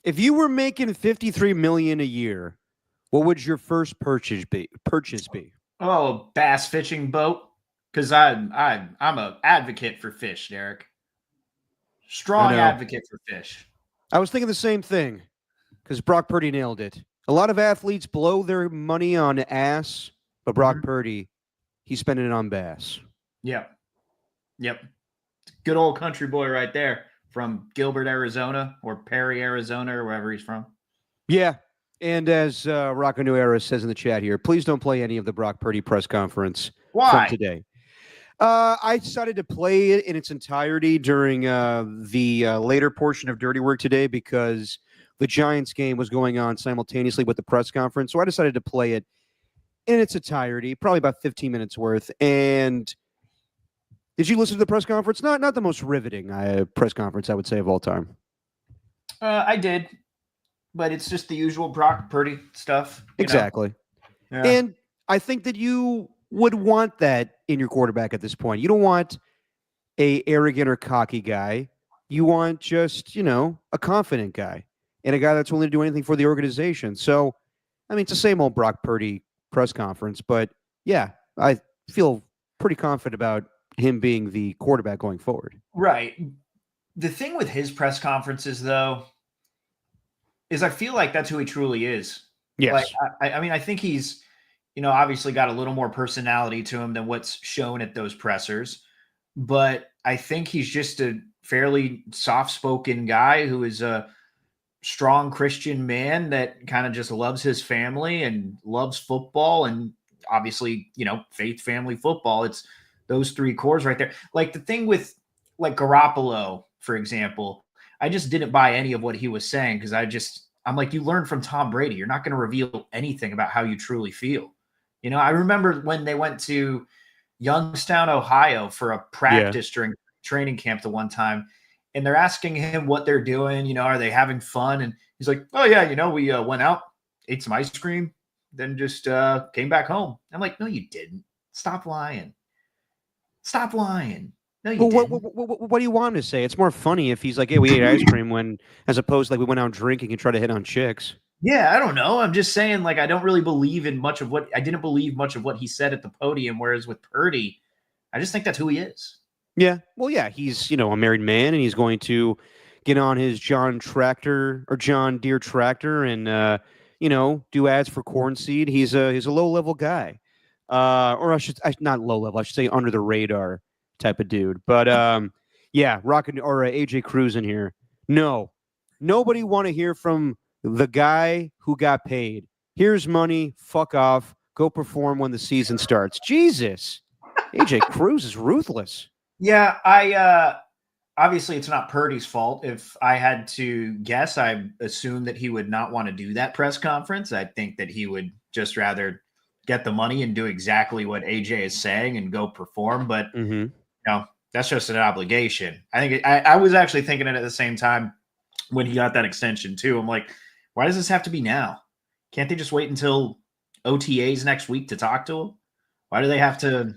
If you were making 53 million a year, what would your first purchase be? Oh, bass fishing boat. Because I'm a advocate for fish, Derek. I Strong know. advocate for fish. I was thinking the same thing because Brock Purdy nailed it. A lot of athletes blow their money on ass, but Brock Mm-hmm. Purdy, he's spending it on bass. Yep. Yep. Good old country boy right there from Gilbert, Arizona, or Perry, Arizona, or wherever he's from. Yeah. And as Rocco New Era says in the chat here, please don't play any of the Brock Purdy press conference from Why? today. I decided to play it in its entirety during the later portion of Dirty Work today because the Giants game was going on simultaneously with the press conference. So I decided to play it in its entirety, probably about 15 minutes worth. And did you listen to the press conference? Not the most riveting press conference, I would say, of all time. I did, but it's just the usual Brock Purdy stuff. Exactly. Yeah. And I think that you would want that in your quarterback at this point. You don't want a arrogant or cocky guy. You want just, a confident guy and a guy that's willing to do anything for the organization. So, I mean, it's the same old Brock Purdy press conference, but yeah, I feel pretty confident about him being the quarterback going forward. Right. The thing with his press conferences, though, is I feel like that's who he truly is. Yes. Like, I mean, I think he's, obviously got a little more personality to him than what's shown at those pressers. But I think he's just a fairly soft-spoken guy who is a strong Christian man that kind of just loves his family and loves football and obviously, faith, family, football. It's those three cores right there. Like the thing with like Garoppolo, for example, I just didn't buy any of what he was saying because I'm like, you learn from Tom Brady. You're not going to reveal anything about how you truly feel. I remember when they went to Youngstown, Ohio for a practice during training camp the one time, and they're asking him what they're doing. Are they having fun? And he's like, oh, yeah, we went out, ate some ice cream, then just came back home. I'm like, no, you didn't. Stop lying. Stop lying. No, you didn't. What do you want him to say? It's more funny if he's like, "Hey, we ate ice cream," as opposed to like we went out drinking and tried to hit on chicks. Yeah, I don't know. I'm just saying, like, I don't really believe in much of what I didn't believe much of what he said at the podium. Whereas with Purdy, I just think that's who he is. Yeah, well, yeah, he's a married man, and he's going to get on his John Deere tractor and do ads for corn seed. He's a low level guy, or not low level. I should say under the radar type of dude. But yeah, AJ Cruz in here. No, nobody want to hear from the guy who got paid. Here's money. Fuck off. Go perform when the season starts. Jesus, AJ Cruz is ruthless. Yeah, I obviously it's not Purdy's fault. If I had to guess, I assume that he would not want to do that press conference. I think that he would just rather get the money and do exactly what AJ is saying and go perform. But that's just an obligation. I think I was actually thinking it at the same time when he got that extension too. I'm like, why does this have to be now? Can't they just wait until OTAs next week to talk to him? Why do they have to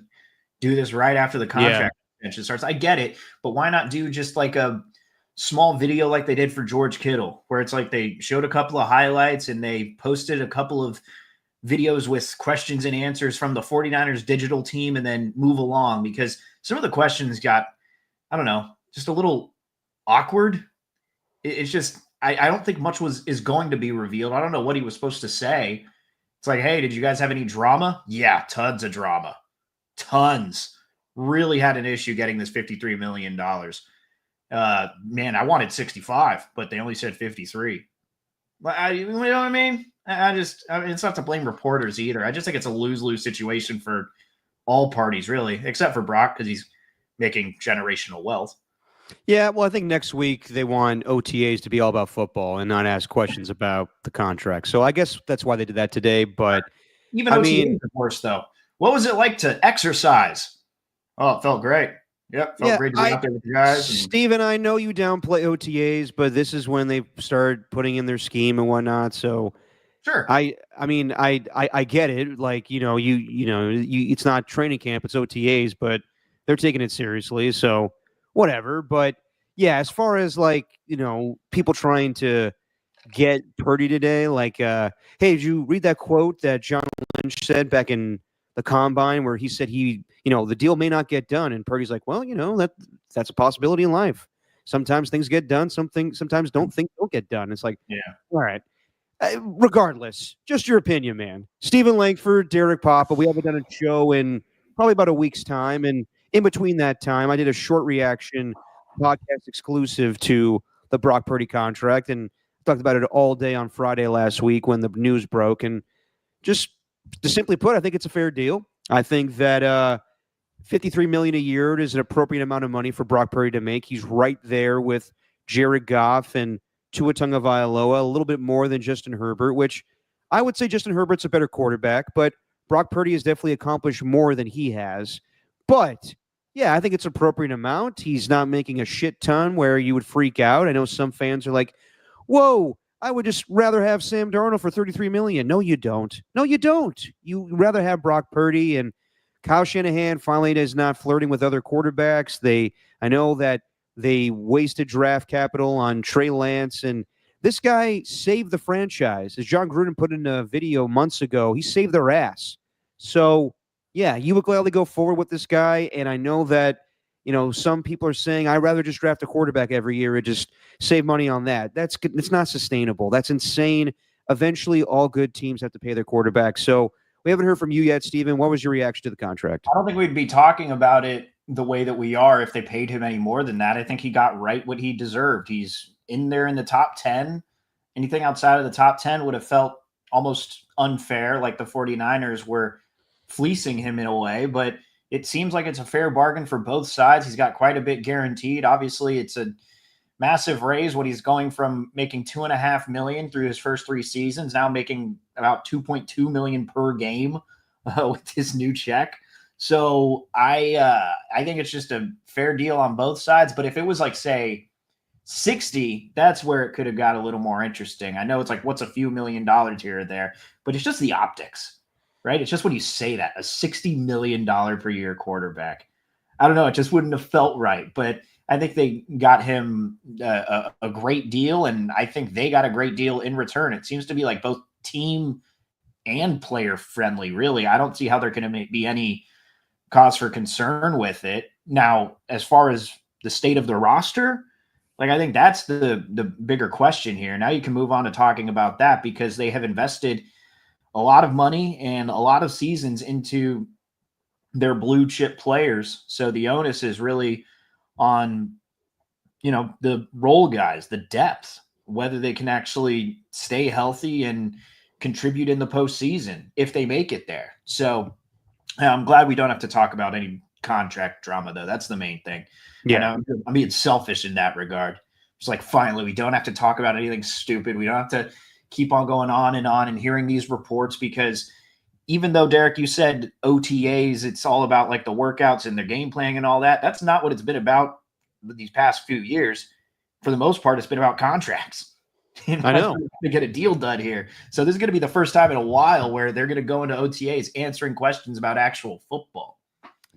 do this right after the contract extension starts? I get it, but why not do just like a small video like they did for George Kittle, where it's like they showed a couple of highlights and they posted a couple of videos with questions and answers from the 49ers digital team and then move along, because some of the questions got, I don't know, just a little awkward. It's just, I don't think much is going to be revealed. I don't know what he was supposed to say. It's like, hey, did you guys have any drama? Yeah, tons of drama. Tons. Really had an issue getting this $53 million. Man, I wanted 65, but they only said 53. You know what I mean? It's not to blame reporters either. I just think it's a lose-lose situation for all parties, really, except for Brock because he's making generational wealth. Yeah, well, I think next week they want OTAs to be all about football and not ask questions about the contract. So I guess that's why they did that today. But even OTAs are worse, though. What was it like to exercise? Oh, it felt great. Yep, felt great to be out there with you guys. Steven, I know you downplay OTAs, but this is when they start putting in their scheme and whatnot. So sure, I mean, I get it. Like it's not training camp, it's OTAs, but they're taking it seriously. So whatever. But yeah, as far as like people trying to get Purdy today. Like, hey, did you read that quote that John Lynch said back in the combine where he said the deal may not get done, and Purdy's like, well, that's a possibility in life. Sometimes things get done, sometimes don't get done. It's like, Yeah. all right. Regardless, just your opinion, man. Stephen Langford, Derek Papa. We haven't done a show in probably about a week's time, and in between that time, I did a short reaction podcast exclusive to the Brock Purdy contract, and talked about it all day on Friday last week when the news broke. And just to simply put, I think it's a fair deal. I think that $53 million a year is an appropriate amount of money for Brock Purdy to make. He's right there with Jared Goff and Tua Tagovailoa, a little bit more than Justin Herbert, which I would say Justin Herbert's a better quarterback, but Brock Purdy has definitely accomplished more than he has. But yeah, I think it's appropriate amount. He's not making a shit ton where you would freak out. I know some fans are like, whoa, I would just rather have Sam Darnold for $33 million. No, you don't. No, you don't. You rather have Brock Purdy, and Kyle Shanahan finally is not flirting with other quarterbacks. I know that they wasted draft capital on Trey Lance, and this guy saved the franchise. As John Gruden put in a video months ago, he saved their ass. So, yeah, you would gladly go forward with this guy, and I know that, some people are saying, I'd rather just draft a quarterback every year and just save money on that. It's not sustainable. That's insane. Eventually, all good teams have to pay their quarterback. So, we haven't heard from you yet, Steven. What was your reaction to the contract? I don't think we'd be talking about it the way that we are if they paid him any more than that. I think he got right what he deserved. He's in there in the top 10. Anything outside of the top 10 would have felt almost unfair, like the 49ers were fleecing him in a way, but it seems like it's a fair bargain for both sides. He's got quite a bit guaranteed. Obviously, it's a massive raise when he's going from making $2.5 million through his first 3 seasons, now making about $2.2 million per game with his new check. So I think it's just a fair deal on both sides. But if it was like, say, 60, that's where it could have got a little more interesting. I know it's like, what's a few $1 million here or there, but it's just the optics, right? It's just when you say that, a $60 million per year quarterback. I don't know. It just wouldn't have felt right. But I think they got him a great deal, and I think they got a great deal in return. It seems to be like both team and player friendly, really. I don't see how there can be any cause for concern with it. Now, as far as the state of the roster, like, I think that's the bigger question here. Now you can move on to talking about that because they have invested a lot of money and a lot of seasons into their blue chip players. So the onus is really on, the role guys, the depth, whether they can actually stay healthy and contribute in the postseason if they make it there. So I'm glad we don't have to talk about any contract drama, though. That's the main thing. Yeah. I'm being selfish in that regard. It's like, finally, we don't have to talk about anything stupid. We don't have to keep on going on and hearing these reports, because even though, Derek, you said OTAs, it's all about like the workouts and their game planning and all that. That's not what it's been about these past few years. For the most part, it's been about contracts. I know. To get a deal done here. So this is going to be the first time in a while where they're going to go into OTAs answering questions about actual football.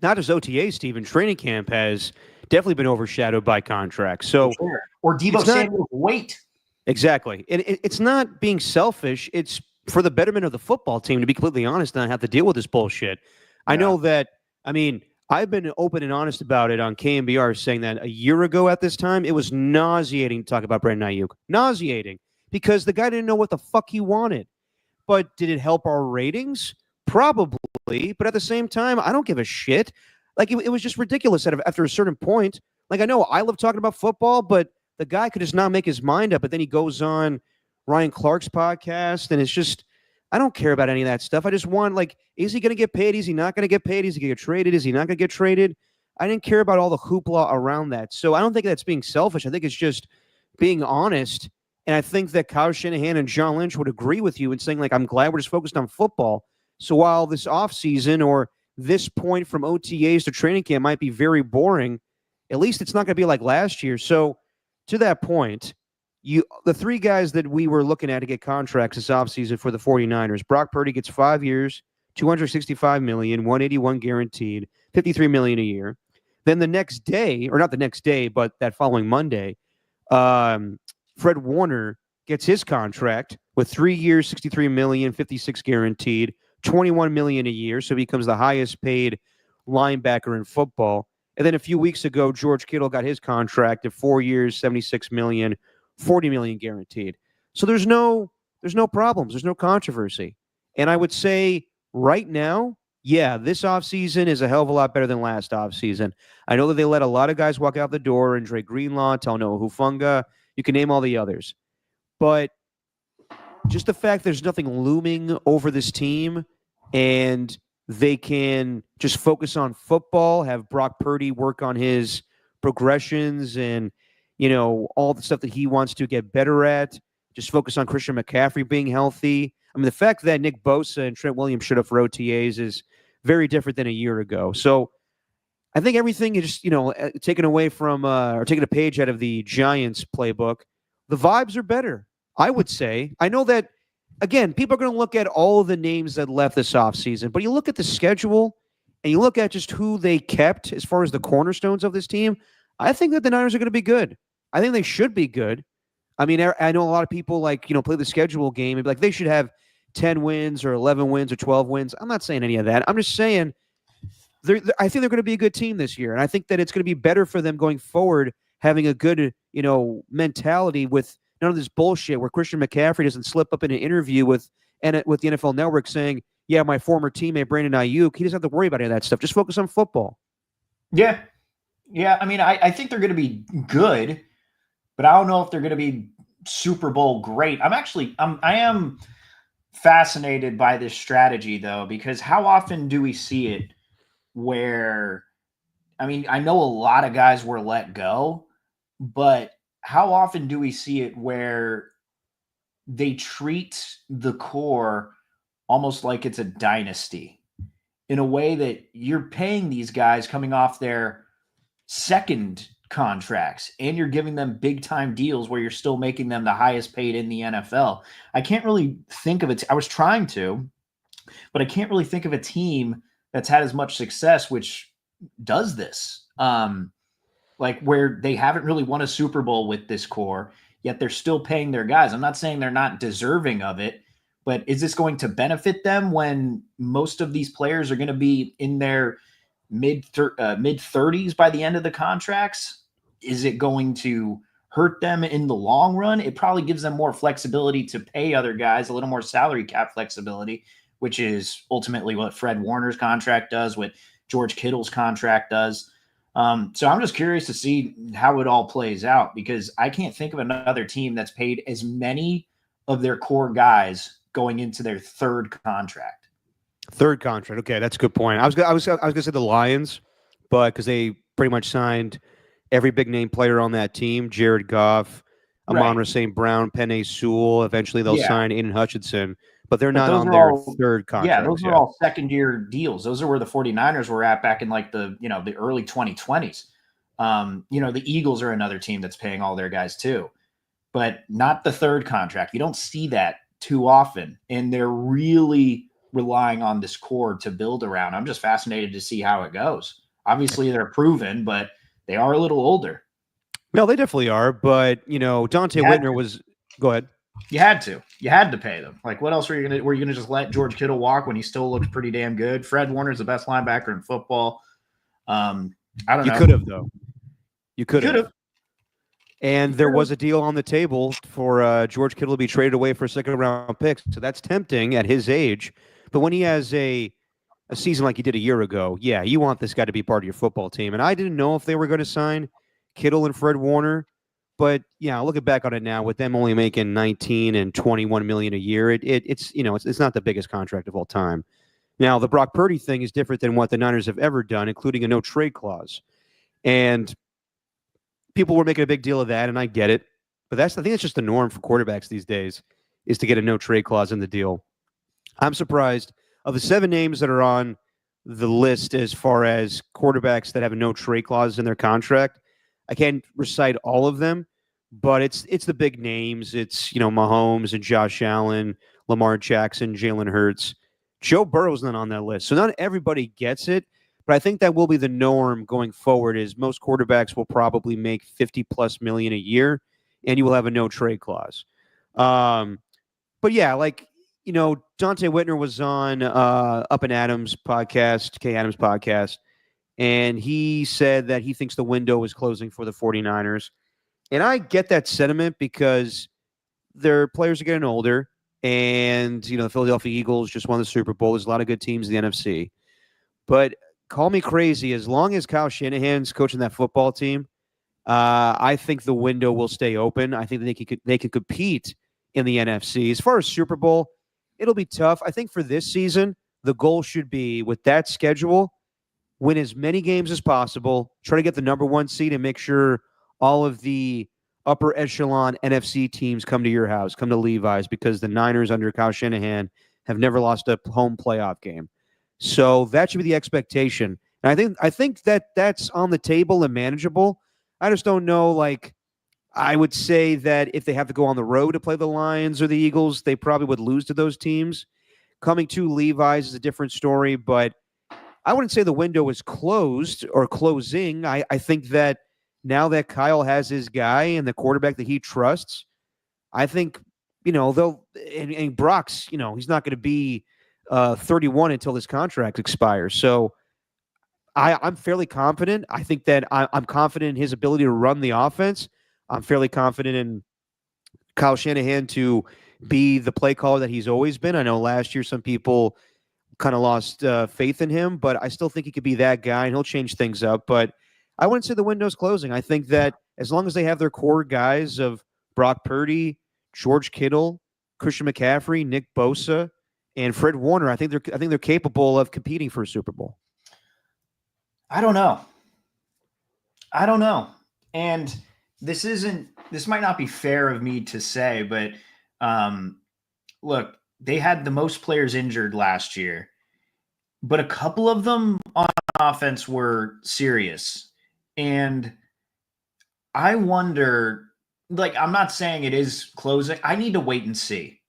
Not just OTAs, Stephen. Training camp has definitely been overshadowed by contracts. So, sure. Or Deebo Samuel's weight. Exactly. And it's not being selfish. It's for the betterment of the football team, to be completely honest, and not have to deal with this bullshit. Yeah. I know that, I've been open and honest about it on KMBR, saying that a year ago at this time, it was nauseating to talk about Brandon Ayuk. Nauseating. Because the guy didn't know what the fuck he wanted. But did it help our ratings? Probably. But at the same time, I don't give a shit. Like, it was just ridiculous after a certain point. Like, I know I love talking about football, but the guy could just not make his mind up. But then he goes on Ryan Clark's podcast, and it's just, I don't care about any of that stuff. I just want, like, is he going to get paid? Is he not going to get paid? Is he going to get traded? Is he not going to get traded? I didn't care about all the hoopla around that. So I don't think that's being selfish. I think it's just being honest. And I think that Kyle Shanahan and John Lynch would agree with you in saying, like, I'm glad we're just focused on football. So while this offseason or this point from OTAs to training camp might be very boring, at least it's not going to be like last year. So to that point, the 3 guys that we were looking at to get contracts this offseason for the 49ers, Brock Purdy gets 5 years, $265 million, $181 guaranteed, $53 million a year. Then the next day, or not the next day, but that following Monday, Fred Warner gets his contract with 3 years, 63 million, 56 guaranteed, 21 million a year. So he becomes the highest paid linebacker in football. And then a few weeks ago, George Kittle got his contract of 4 years, 76 million, 40 million guaranteed. So there's no problems. There's no controversy. And I would say right now, yeah, this offseason is a hell of a lot better than last offseason. I know that they let a lot of guys walk out the door, Andre Greenlaw, Talanoa Hufanga, you can name all the others. But just the fact there's nothing looming over this team and they can just focus on football, have Brock Purdy work on his progressions and, all the stuff that he wants to get better at, just focus on Christian McCaffrey being healthy. I mean, the fact that Nick Bosa and Trent Williams showed up for OTAs is very different than a year ago. So I think everything is just, taken away from or taking a page out of the Giants playbook. The vibes are better, I would say. I know that, again, people are going to look at all of the names that left this offseason, but you look at the schedule and you look at just who they kept as far as the cornerstones of this team, I think that the Niners are going to be good. I think they should be good. I mean, I know a lot of people play the schedule game and be like, they should have 10 wins or 11 wins or 12 wins. I'm not saying any of that. I'm just saying I think they're going to be a good team this year. And I think that it's going to be better for them going forward, having a good, mentality with none of this bullshit where Christian McCaffrey doesn't slip up in an interview with the NFL Network saying, yeah, my former teammate, Brandon Ayuk, he doesn't have to worry about any of that stuff. Just focus on football. Yeah. Yeah. I mean, I think they're going to be good, but I don't know if they're going to be Super Bowl great. I am fascinated by this strategy, though, because how often do we see it where, I mean, I know a lot of guys were let go, but how often do we see it where they treat the core almost like it's a dynasty in a way that you're paying these guys coming off their second contracts and you're giving them big time deals where you're still making them the highest paid in the NFL. I can't really think of it. I was trying to, but I can't really think of a team that's had as much success, which does this. Like where they haven't really won a Super Bowl with this core, yet they're still paying their guys. I'm not saying they're not deserving of it, but is this going to benefit them when most of these players are going to be in their mid 30s by the end of the contracts? Is it going to hurt them in the long run? It probably gives them more flexibility to pay other guys, a little more salary cap flexibility, which is ultimately what Fred Warner's contract does, what George Kittle's contract does. So I'm just curious to see how it all plays out, because I can't think of another team that's paid as many of their core guys going into their third contract. Third contract. Okay, that's a good point. I was gonna say the Lions, but because they pretty much signed every big name player on that team: Jared Goff, Amon-Ra St. Brown, Penei Sewell. Eventually, they'll sign Aiden Hutchinson, but they're not on their third contract. Yeah, those are all second year deals. Those are where the 49ers were at back in like the early 2020s. The Eagles are another team that's paying all their guys too, but not the third contract. You don't see that too often, and they're really relying on this core to build around. I'm just fascinated to see how it goes. Obviously, they're proven, but they are a little older. No, they definitely are. But Dante Whitner was. Go ahead. You had to pay them. Like, what else were you gonna just let George Kittle walk when he still looked pretty damn good? Fred Warner's the best linebacker in football. I don't know. You could have, though. You could have. And there was a deal on the table for George Kittle to be traded away for a second-round pick. So that's tempting at his age. But when he has a season like he did a year ago, yeah, you want this guy to be part of your football team. And I didn't know if they were going to sign Kittle and Fred Warner. But, yeah, looking back on it now, with them only making 19 and 21 million a year, it's not the biggest contract of all time. Now, the Brock Purdy thing is different than what the Niners have ever done, including a no-trade clause. And people were making a big deal of that, and I get it. But I think it's just the norm for quarterbacks these days, is to get a no-trade clause in the deal. I'm surprised. Of the 7 names that are on the list as far as quarterbacks that have a no-trade clause in their contract, I can't recite all of them, but it's the big names. It's, Mahomes and Josh Allen, Lamar Jackson, Jalen Hurts. Joe Burrow's not on that list. So not everybody gets it, but I think that will be the norm going forward. Is most quarterbacks will probably make 50+ million a year, and you will have a no-trade clause. But yeah, like, Dante Whitner was on Up and Adams podcast, Kay Adams podcast, and he said that he thinks the window is closing for the 49ers. And I get that sentiment because their players are getting older, and the Philadelphia Eagles just won the Super Bowl. There's a lot of good teams in the NFC. But call me crazy, as long as Kyle Shanahan's coaching that football team, I think the window will stay open. I think they could compete in the NFC. As far as Super Bowl, it'll be tough. I think for this season, the goal should be, with that schedule, win as many games as possible, try to get the number 1 seed, and make sure all of the upper echelon NFC teams come to your house, come to Levi's, because the Niners under Kyle Shanahan have never lost a home playoff game. So that should be the expectation. And I think that that's on the table and manageable. I just don't know, like, I would say that if they have to go on the road to play the Lions or the Eagles, they probably would lose to those teams. Coming to Levi's is a different story, but I wouldn't say the window is closed or closing. I think that now that Kyle has his guy and the quarterback that he trusts, I think, they'll, and Brock's, he's not going to be 31 until this contract expires. So I'm fairly confident. I think that I'm confident in his ability to run the offense. I'm fairly confident in Kyle Shanahan to be the play caller that he's always been. I know last year some people kind of lost faith in him, but I still think he could be that guy, and he'll change things up. But I wouldn't say the window's closing. I think that as long as they have their core guys of Brock Purdy, George Kittle, Christian McCaffrey, Nick Bosa, and Fred Warner, I think they're capable of competing for a Super Bowl. I don't know. And this might not be fair of me to say, but look, they had the most players injured last year, but a couple of them on offense were serious. And I wonder, like, I'm not saying it is closing. I need to wait and see.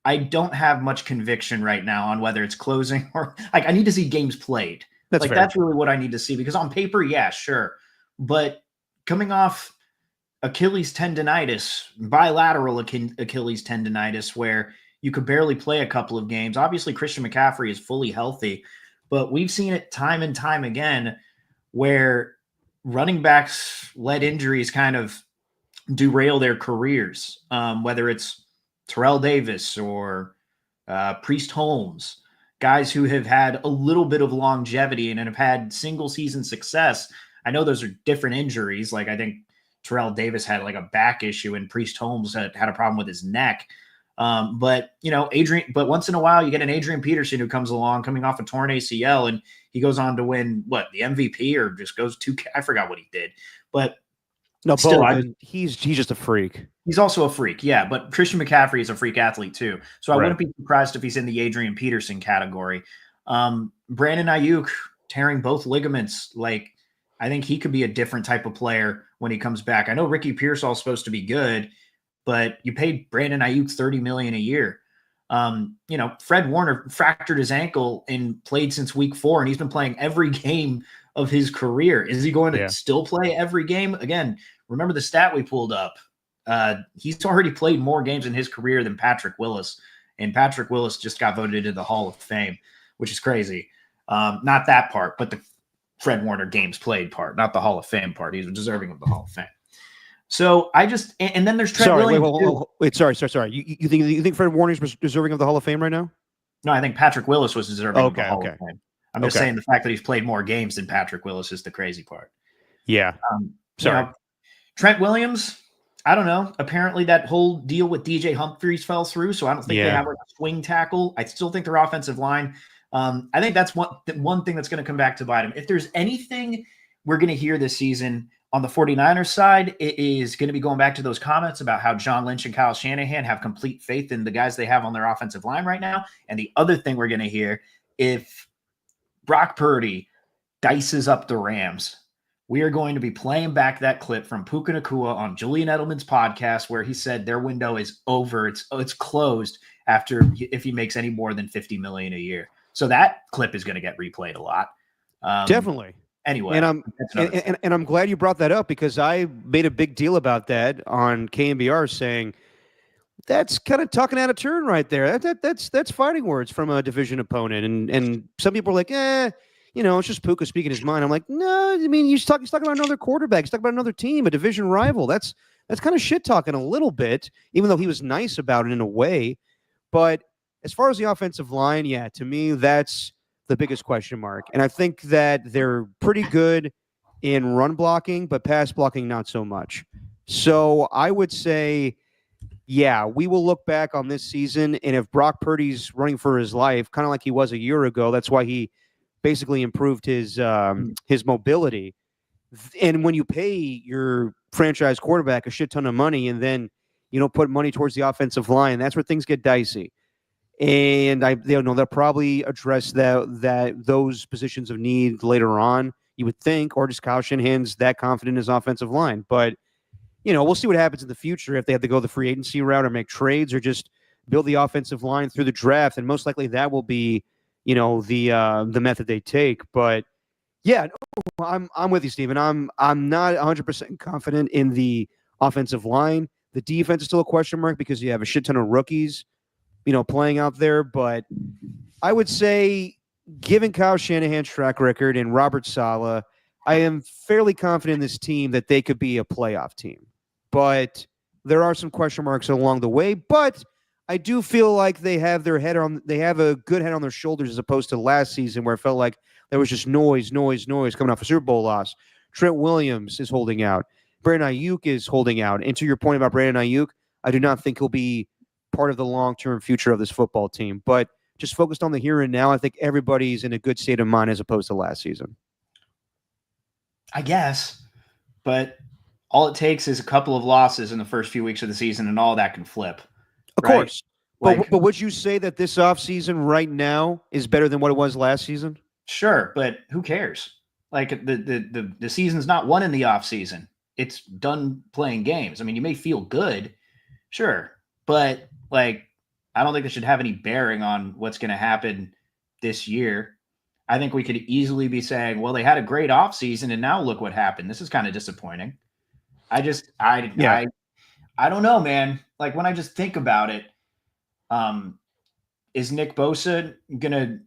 I don't have much conviction right now on whether it's closing or, like, I need to see games played. That's really what I need to see, because on paper, yeah, sure. But coming off Achilles tendonitis, bilateral Achilles tendonitis, where you could barely play a couple of games. Obviously, Christian McCaffrey is fully healthy, but we've seen it time and time again where running backs let injuries kind of derail their careers, whether it's Terrell Davis or Priest Holmes, guys who have had a little bit of longevity and have had single season success. I know those are different injuries. Like, I think Terrell Davis had like a back issue and Priest Holmes had a problem with his neck. But once in a while you get an Adrian Peterson who comes along coming off a torn ACL, and he goes on to win the MVP, or just goes to, I forgot what he did, but no, still, he's just a freak. He's also a freak. Yeah. But Christian McCaffrey is a freak athlete too. So I wouldn't be surprised if he's in the Adrian Peterson category. Brandon Ayuk tearing both ligaments. Like, I think he could be a different type of player when he comes back. I know Ricky Pearsall's supposed to be good, but you paid Brandon Ayuk $30 million a year. Fred Warner fractured his ankle and played since week 4, and he's been playing every game of his career. Is he going to still play every game? Again, remember the stat we pulled up. He's already played more games in his career than Patrick Willis, and Patrick Willis just got voted into the Hall of Fame, which is crazy. Not that part, but the Fred Warner games played part, not the Hall of Fame part. He's deserving of the Hall of Fame. So and then there's Trent Williams. Wait, sorry. You think Fred Warner's deserving of the Hall of Fame right now? No, I think Patrick Willis was deserving of the Hall of Fame. I'm just saying the fact that he's played more games than Patrick Willis is the crazy part. Yeah. Trent Williams, I don't know. Apparently that whole deal with DJ Humphries fell through, so I don't think they have a swing tackle. I still think their offensive line. I think that's one thing that's going to come back to bite him. If there's anything we're going to hear this season on the 49ers side, it is going to be going back to those comments about how John Lynch and Kyle Shanahan have complete faith in the guys they have on their offensive line right now. And the other thing we're going to hear, if Brock Purdy dices up the Rams, we are going to be playing back that clip from Puka Nacua on Julian Edelman's podcast, where he said their window is over. It's closed if he makes any more than $50 million a year. So that clip is going to get replayed a lot. Definitely. Anyway, and I'm glad you brought that up, because I made a big deal about that on KNBR, saying That's kind of talking out of turn right there. That's fighting words from a division opponent, and some people are like, it's just Puka speaking his mind. I'm like, no, I mean, he's talking about another quarterback. He's talking about another team, a division rival. That's kind of shit talking a little bit, even though he was nice about it in a way. But as far as the offensive line, yeah, to me, that's the biggest question mark. And I think that they're pretty good in run blocking, but pass blocking, not so much. So I would say, yeah, we will look back on this season, and if Brock Purdy's running for his life, kind of like he was a year ago, that's why he basically improved his mobility. And when you pay your franchise quarterback a shit ton of money, and then you don't put money towards the offensive line, that's where things get dicey. And they'll probably address those positions of need later on, you would think, or just Kyle Shanahan's that confident in his offensive line. But we'll see what happens in the future if they have to go the free agency route or make trades or just build the offensive line through the draft. And most likely that will be, the method they take. But yeah, I'm with you, Steven. I'm not 100% confident in the offensive line. The defense is still a question mark because you have a shit ton of rookies, playing out there. But I would say, given Kyle Shanahan's track record and Robert Saleh, I am fairly confident in this team that they could be a playoff team. But there are some question marks along the way. But I do feel like they have a good head on their shoulders as opposed to last season where it felt like there was just noise coming off a Super Bowl loss. Trent Williams is holding out. Brandon Ayuk is holding out. And to your point about Brandon Ayuk, I do not think he'll be part of the long-term future of this football team. But just focused on the here and now, I think everybody's in a good state of mind as opposed to last season. I guess, but all it takes is a couple of losses in the first few weeks of the season, and all that can flip. Of course. But would you say that this offseason right now is better than what it was last season? Sure, but who cares? Like the season's not won in the offseason. It's done playing games. I mean, you may feel good, sure, but I don't think it should have any bearing on what's going to happen this year. I think we could easily be saying, well, they had a great offseason and now look what happened. This is kind of disappointing. I don't know, man. Like when I just think about it, is Nick Bosa gonna?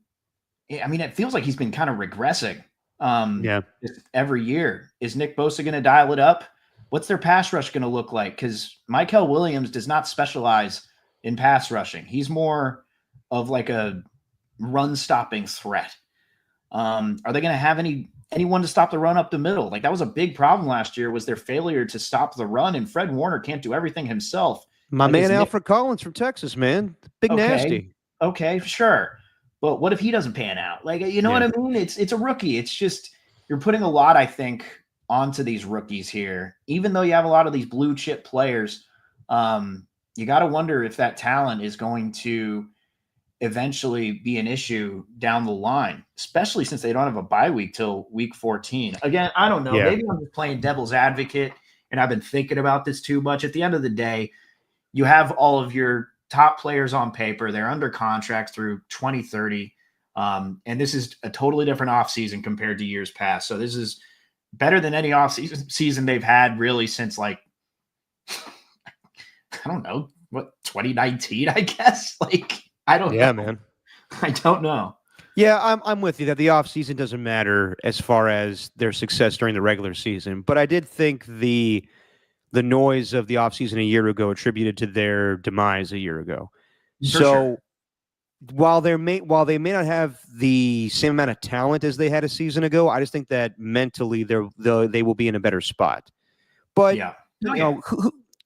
I mean, it feels like he's been kind of regressing. Every year, is Nick Bosa gonna dial it up? What's their pass rush gonna look like? Because Michael Williams does not specialize in pass rushing. He's more of like a run stopping threat. Are they gonna have anyone to stop the run up the middle? Like that was a big problem last year, was their failure to stop the run, and Fred Warner can't do everything himself. My man Alfred Collins from Texas, man. Big nasty. Okay, sure. But what if he doesn't pan out? What I mean? It's a rookie. It's just you're putting a lot, I think, onto these rookies here. Even though you have a lot of these blue chip players, you got to wonder if that talent is going to eventually be an issue down the line, especially since they don't have a bye week till week 14. Again, I don't know. Yeah. Maybe I'm just playing devil's advocate and I've been thinking about this too much. At the end of the day, you have all of your top players on paper. They're under contract through 2030. And this is a totally different offseason compared to years past. So this is better than any offseason they've had really since I don't know, 2019, I guess. I don't know. Yeah, man. I don't know. Yeah, I'm with you that the offseason doesn't matter as far as their success during the regular season. But I did think the noise of the offseason a year ago attributed to their demise a year ago. While they may not have the same amount of talent as they had a season ago, I just think that mentally they will be in a better spot. But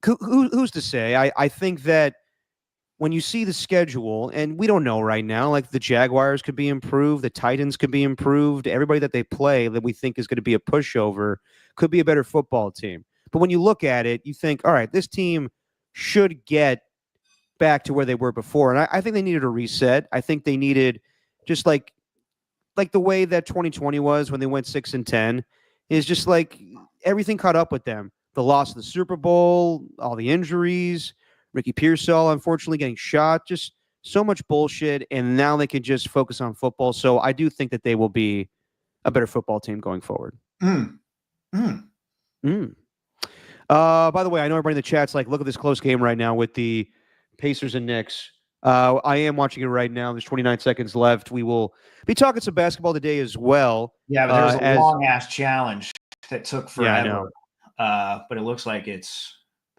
who's to say? I think that when you see the schedule, and we don't know right now, like the Jaguars could be improved, the Titans could be improved, everybody that they play that we think is going to be a pushover could be a better football team. But when you look at it, you think, all right, this team should get back to where they were before. And I think they needed a reset. I think they needed just like the way that 2020 was when they went 6-10 is just like everything caught up with them. The loss of the Super Bowl, all the injuries, Ricky Pearsall, unfortunately, getting shot, just so much bullshit. And now they can just focus on football. So I do think that they will be a better football team going forward. By the way, I know everybody in the chat's like, look at this close game right now with the Pacers and Knicks. I am watching it right now. There's 29 seconds left. We will be talking some basketball today as well. Yeah, but there was a long-ass challenge that took forever. Yeah, I know. But it looks like it's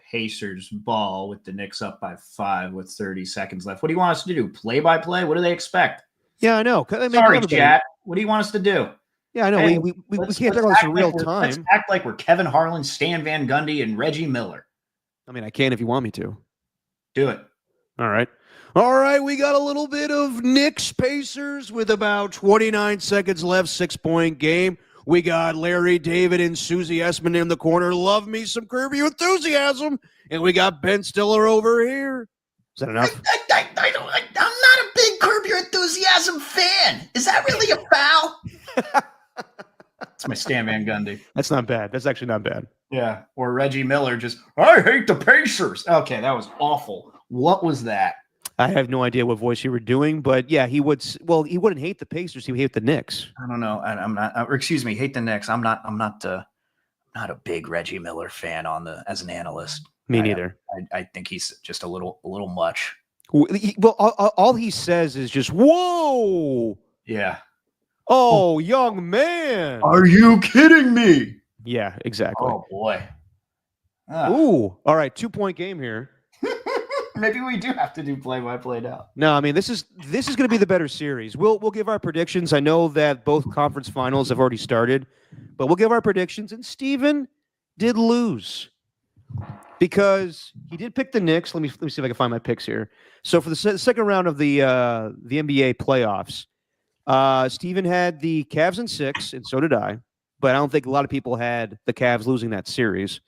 Pacers ball with the Knicks up by 5 with 30 seconds left. What do you want us to do? Play-by-play? What do they expect? Yeah, I know. Sorry, chat. What do you want us to do? Yeah, I know. Hey, we can't talk about this in real time. Let's act like we're Kevin Harlan, Stan Van Gundy, and Reggie Miller. I mean, I can if you want me to. Do it. All right. All right, we got a little bit of Knicks Pacers with about 29 seconds left, 6-point game. We got Larry David and Susie Essman in the corner. Love me some Kirby enthusiasm. And we got Ben Stiller over here. Is that enough? I'm not a big Curb Your Enthusiasm fan. Is that really a foul? That's my Stan Van Gundy. That's not bad. That's actually not bad. Yeah. Or Reggie Miller just, I hate the Pacers. Okay, that was awful. What was that? I have no idea what voice you were doing, but yeah, he would. Well, he wouldn't hate the Pacers. He would hate the Knicks. I don't know. I'm not. Or excuse me. Hate the Knicks. I'm not a big Reggie Miller fan as an analyst. Me neither. I think he's just a little much. Well, all he says is just "Whoa." Yeah. Oh, young man. Are you kidding me? Yeah, exactly. Oh boy. Ooh. All right. 2-point game here. Maybe we do have to do play-by-play now. No, I mean this is going to be the better series. We'll give our predictions. I know that both conference finals have already started, but we'll give our predictions. And Steven did lose because he did pick the Knicks. Let me see if I can find my picks here. So for the second round of the NBA playoffs, Steven had the Cavs in 6, and so did I. But I don't think a lot of people had the Cavs losing that series.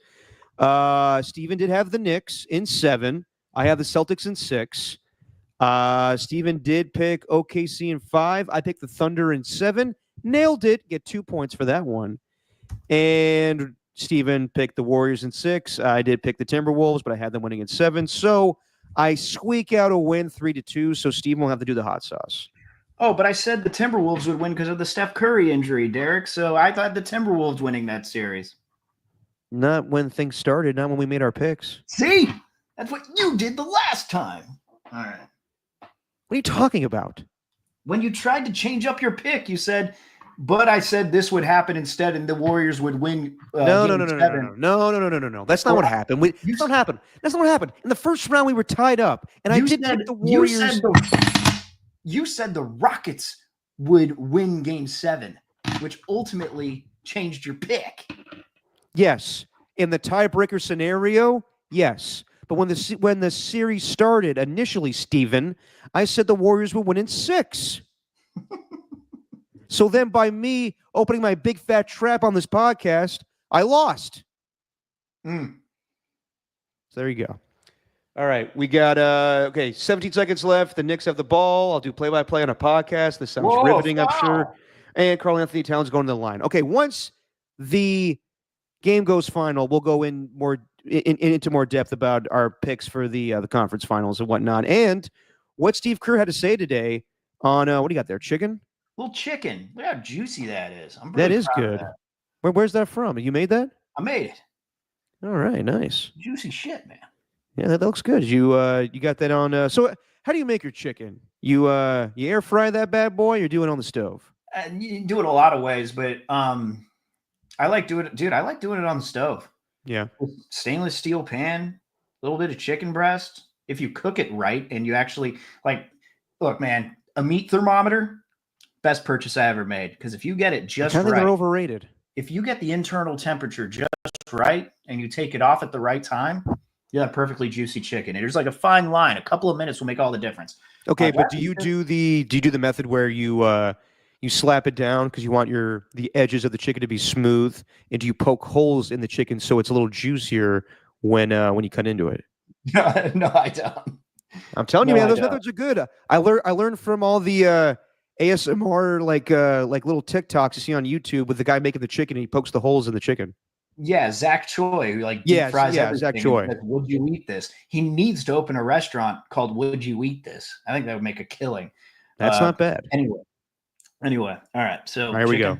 Steven did have the Knicks in 7. I have the Celtics in 6. Steven did pick OKC in 5. I picked the Thunder in 7. Nailed it. Get 2 points for that one. And Steven picked the Warriors in 6. I did pick the Timberwolves, but I had them winning in 7. So I squeak out a win 3-2. So Steven will have to do the hot sauce. Oh, but I said the Timberwolves would win because of the Steph Curry injury, Derek. So I thought the Timberwolves winning that series. Not when things started, not when we made our picks. See? That's what you did the last time. All right. What are you talking about? When you tried to change up your pick, you said, but I said this would happen instead and the Warriors would win. No. That's not what happened. That's not what happened. That's not what happened. In the first round, we were tied up, and I did pick the Warriors. You said the Rockets would win Game 7, which ultimately changed your pick. Yes. In the tiebreaker scenario, yes. But when the series started initially, Steven, I said the Warriors would win in 6. So then by me opening my big fat trap on this podcast, I lost. So there you go. All right. We got 17 seconds left. The Knicks have the ball. I'll do play-by-play on a podcast. This sounds riveting, I'm sure. And Karl Anthony Towns going to the line. Okay, once the game goes final, we'll go in into more depth about our picks for the conference finals and whatnot, and what Steve Kerr had to say today on what do you got there? Chicken? Little chicken. Look how juicy that is. I'm really that is good. That. Where's that from? You made that? I made it. All right, nice. Juicy shit, man. Yeah, that looks good. You got that on. So how do you make your chicken? You air fry that bad boy? Or you do it on the stove? You can do it a lot of ways, but I like doing it, dude. I like doing it on the stove. Yeah. Stainless steel pan, a little bit of chicken breast. If you cook it right and you actually look, man, a meat thermometer, best purchase I ever made. Because if you get it just right, they're overrated. If you get the internal temperature just right and you take it off at the right time, you have perfectly juicy chicken. And there's like a fine line. A couple of minutes will make all the difference. Okay, but do you do the method where you slap it down because you want the edges of the chicken to be smooth, and do you poke holes in the chicken so it's a little juicier when you cut into it? No, I don't. I'm telling you, man, those methods are good. I learned from all the ASMR like little TikToks you see on YouTube with the guy making the chicken and he pokes the holes in the chicken. Yeah, Zach Choi, who deep fries everything. Zach Choi. Says, would you eat this? He needs to open a restaurant called Would You Eat This? I think that would make a killing. That's not bad. Anyway, all right. So all right, here we go.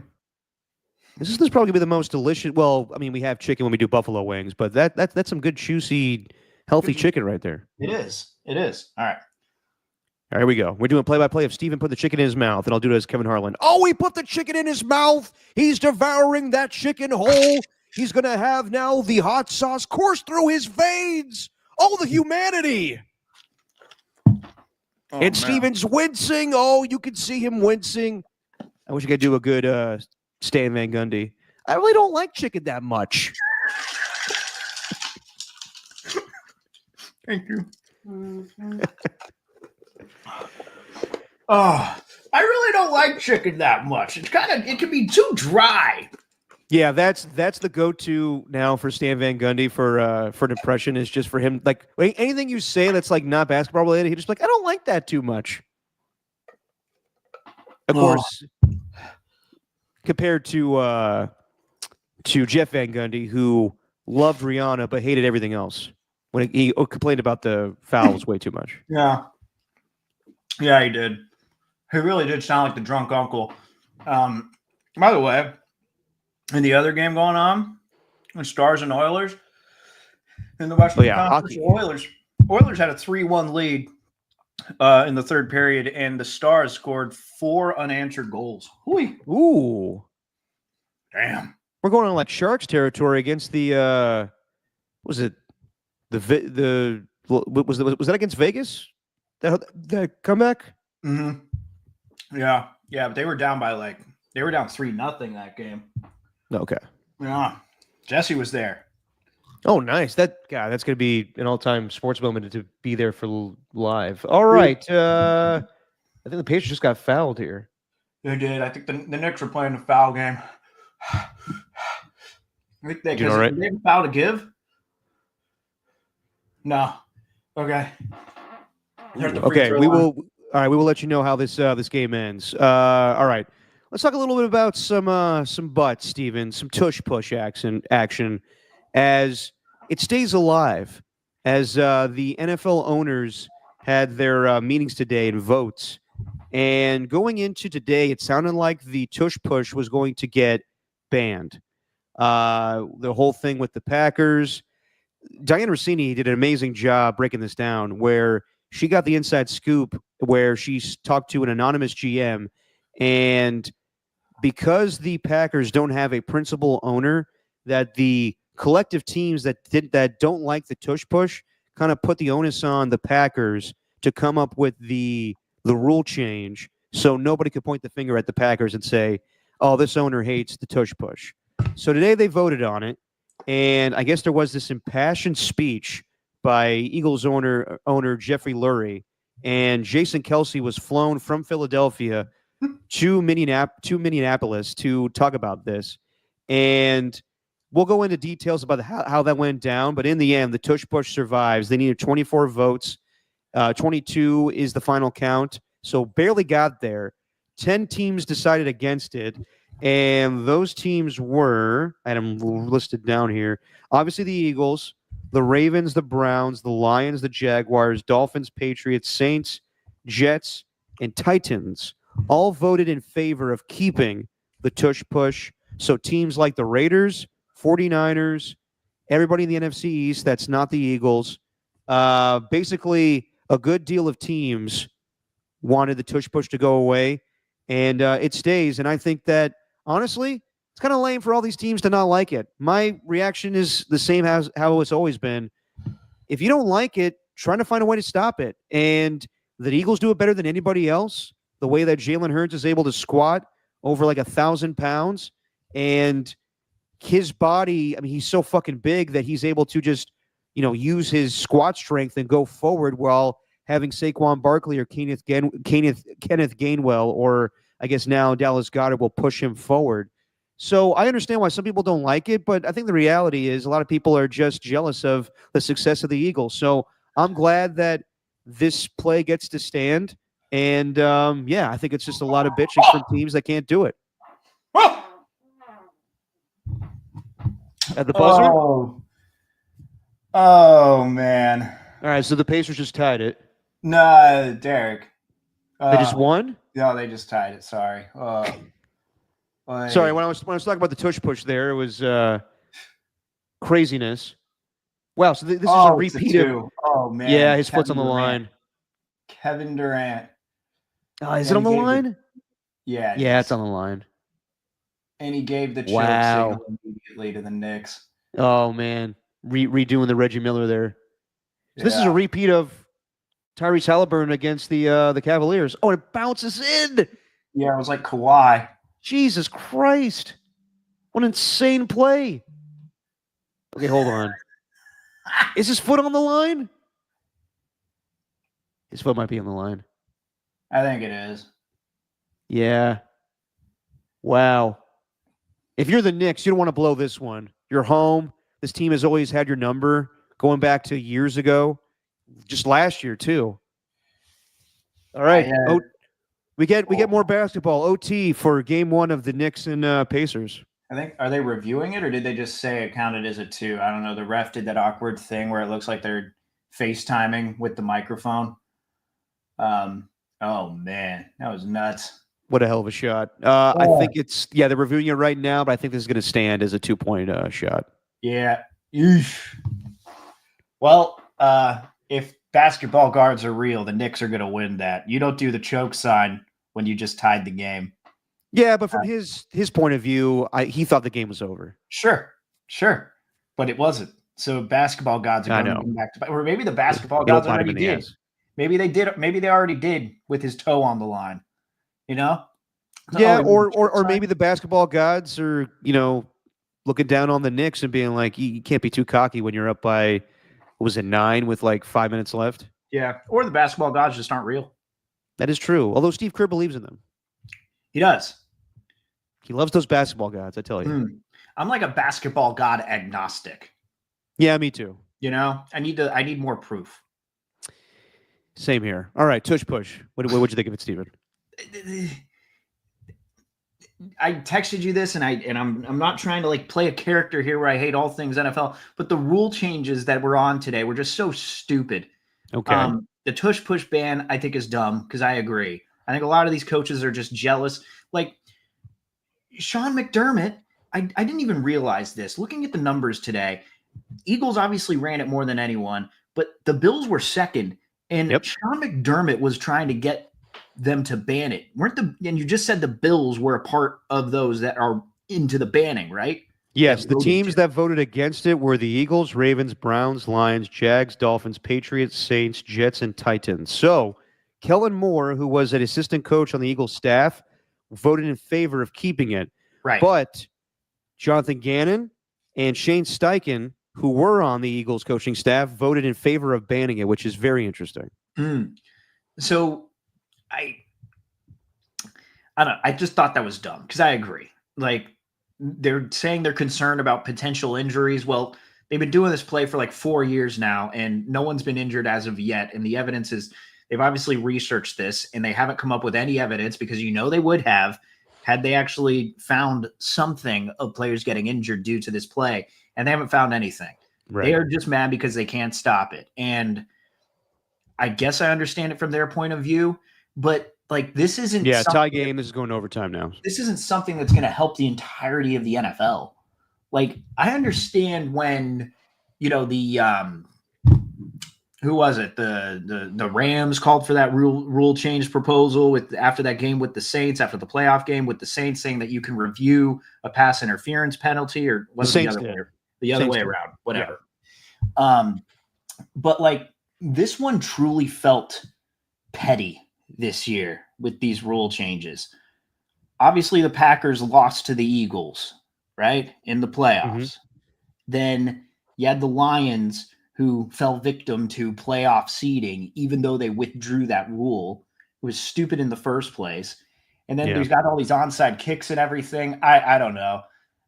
This is probably gonna be the most delicious. Well, I mean, we have chicken when we do buffalo wings, but that's some good juicy Healthy chicken right there. It is. It is. All right. All right, here we go. We're doing play-by-play of Steven put the chicken in his mouth, and I'll do it as Kevin Harlan. Oh, he put the chicken in his mouth. He's devouring that chicken whole. He's going to have now the hot sauce course through his veins. Oh, the humanity. And Steven's wincing. Oh, you can see him wincing. I wish I could do a good Stan Van Gundy. I really don't like chicken that much. Thank you. Oh, I really don't like chicken that much. It can be too dry. Yeah, that's the go-to now for Stan Van Gundy for an impression is just for him. Like anything you say that's like not basketball related, he's just like, I don't like that too much. Of course, compared to Jeff Van Gundy, who loved Rihanna but hated everything else when he complained about the fouls way too much. Yeah, he did. He really did sound like the drunk uncle. By the way, in the other game going on, with Stars and Oilers, in the Western Conference, Oilers had a 3-1 lead in the third period, and the Stars scored 4 unanswered goals. Ooh, damn! We're going on like Sharks territory against the was that against Vegas? That comeback? Mm-hmm. Yeah, but they were down by 3-0 that game. Okay. Yeah, Jesse was there. Oh, nice. That's going to be an all-time sports moment to be there for live. All right. I think the Pacers just got fouled here. They did. I think the Knicks were playing a foul game. I think they have a foul to give. No. Okay. Okay. We will. All right. We will let you know how this game ends. All right. Let's talk a little bit about some butts, Steven, some tush push action as it stays alive, as the NFL owners had their meetings today and votes. And going into today, it sounded like the tush push was going to get banned. The whole thing with the Packers. Diane Rossini did an amazing job breaking this down, where she got the inside scoop, where she talked to an anonymous GM, and because the Packers don't have a principal owner, that the collective teams that don't like the tush push kind of put the onus on the Packers to come up with the rule change, so nobody could point the finger at the Packers and say, "Oh, this owner hates the tush push." So today they voted on it, and I guess there was this impassioned speech by Eagles owner Jeffrey Lurie, and Jason Kelce was flown from Philadelphia to Minneapolis to talk about this. And we'll go into details about how that went down. But in the end, the tush push survives. They needed 24 votes. 22 is the final count. So barely got there. 10 teams decided against it. And those teams were, I had them listed down here, obviously the Eagles, the Ravens, the Browns, the Lions, the Jaguars, Dolphins, Patriots, Saints, Jets, and Titans all voted in favor of keeping the tush push. So teams like the Raiders, 49ers, everybody in the NFC East that's not the Eagles, basically a good deal of teams wanted the tush push to go away, and it stays. And I think that, honestly, it's kind of lame for all these teams to not like it. My reaction is the same as how it's always been. If you don't like it, try to find a way to stop it. And the Eagles do it better than anybody else. The way that Jalen Hurts is able to squat over like 1,000 pounds, and his body, I mean, he's so fucking big that he's able to just, use his squat strength and go forward while having Saquon Barkley or Kenneth Gainwell, or I guess now Dallas Goedert will push him forward. So I understand why some people don't like it, but I think the reality is a lot of people are just jealous of the success of the Eagles. So I'm glad that this play gets to stand. And, I think it's just a lot of bitching from teams that can't do it. At the buzzer? Oh, man. All right, so the Pacers just tied it. No, Derek. They just won? No, they just tied it. Sorry. Sorry, when I was talking about the tush push there, it was craziness. Wow, so this is a it's a repeat of. 2. Oh man. Yeah, his foot's on Kevin the Durant. line. Kevin Durant. Is it on the line? Yeah, it Yeah, is. it's on the line. And he gave the choke Wow. signal immediately to the Knicks. Oh man, redoing the Reggie Miller there. So this is a Yeah. repeat of Tyrese Halliburton against the Cavaliers. Oh, it bounces in. Yeah, it was like Kawhi. Jesus Christ. What an insane play. Okay, hold on. Is his foot on the line? His foot might be on the line. I think it is. Yeah. Wow. If you're the Knicks, you don't want to blow this one. You're home. This team has always had your number going back to years ago, just last year too. All right. We get more basketball. OT for game 1 of the Knicks and Pacers. I think, are they reviewing it or did they just say it counted as a 2? I don't know. The ref did that awkward thing where it looks like they're FaceTiming with the microphone. Oh man, that was nuts. What a hell of a shot. I think they're reviewing it right now, but I think this is going to stand as a 2-point shot. Yeah. Eesh. Well, if basketball guards are real, the Knicks are going to win that. You don't do the choke sign when you just tied the game. Yeah, but from his point of view, he thought the game was over. Sure. But it wasn't. So basketball gods are going to come back to, or maybe the basketball gods already did. Maybe they did. Maybe they already did with his toe on the line. You know? Yeah, or maybe the basketball gods are, looking down on the Knicks and being like, you can't be too cocky when you're up by, what was it, 9 with like 5 minutes left? Yeah, or the basketball gods just aren't real. That is true. Although Steve Kerr believes in them. He does. He loves those basketball gods, I tell you. I'm like a basketball god agnostic. Yeah, me too. I need more proof. Same here. All right, tush push. What'd you think of it, Steven? I texted you this, and I'm not trying to like play a character here where I hate all things NFL, but the rule changes that were on today were just so stupid. Okay. The tush push ban I think is dumb because I agree. I think a lot of these coaches are just jealous. Like Sean McDermott, I didn't even realize this. Looking at the numbers today, Eagles obviously ran it more than anyone, but the Bills were second, and Sean McDermott was trying to get them to ban it. And you just said the Bills were a part of those that are into the banning, right? Yes, the teams that voted against it were the Eagles, Ravens, Browns, Lions, Jags, Dolphins, Patriots, Saints, Jets, and Titans. So Kellen Moore, who was an assistant coach on the Eagles staff, voted in favor of keeping it. Right. But Jonathan Gannon and Shane Steichen, who were on the Eagles coaching staff, voted in favor of banning it, which is very interesting. So I don't know. I just thought that was dumb because I agree. Like, they're saying they're concerned about potential injuries. Well, they've been doing this play for like 4 years now, and no one's been injured as of yet. And the evidence is they've obviously researched this, and they haven't come up with any evidence because they would have had they actually found something of players getting injured due to this play, and they haven't found anything. Right. They are just mad because they can't stop it. And I guess I understand it from their point of view, but like this isn't tie game. This is going to overtime now. This isn't something that's going to help the entirety of the NFL. Like I understand when, the who was it? The Rams called for that rule change proposal after that game with the Saints, after the playoff game with the Saints, saying that you can review a pass interference penalty, or was it the other way around? Whatever. Yeah. But like this one truly felt petty this year with these rule changes. Obviously, the Packers lost to the Eagles, right, in the playoffs. Mm-hmm. Then you had the Lions, who fell victim to playoff seeding, even though they withdrew that rule. It was stupid in the first place. And then there's got all these onside kicks and everything. I don't know.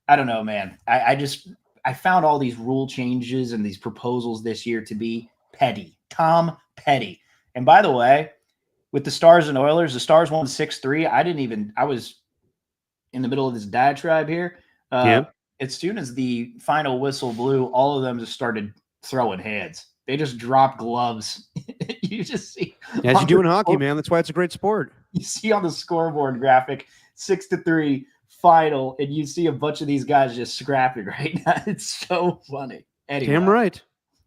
I don't know, man. I found all these rule changes and these proposals this year to be petty. Tom Petty. And by the way, with the Stars and Oilers, the Stars won 6-3. I was in the middle of this diatribe here. As soon as the final whistle blew, all of them just started throwing hands. They just dropped gloves. You just see. As you do in hockey, man. That's why it's a great sport. You see on the scoreboard graphic, 6-3 final, and you see a bunch of these guys just scrapping right now. It's so funny. Anyway. Damn right.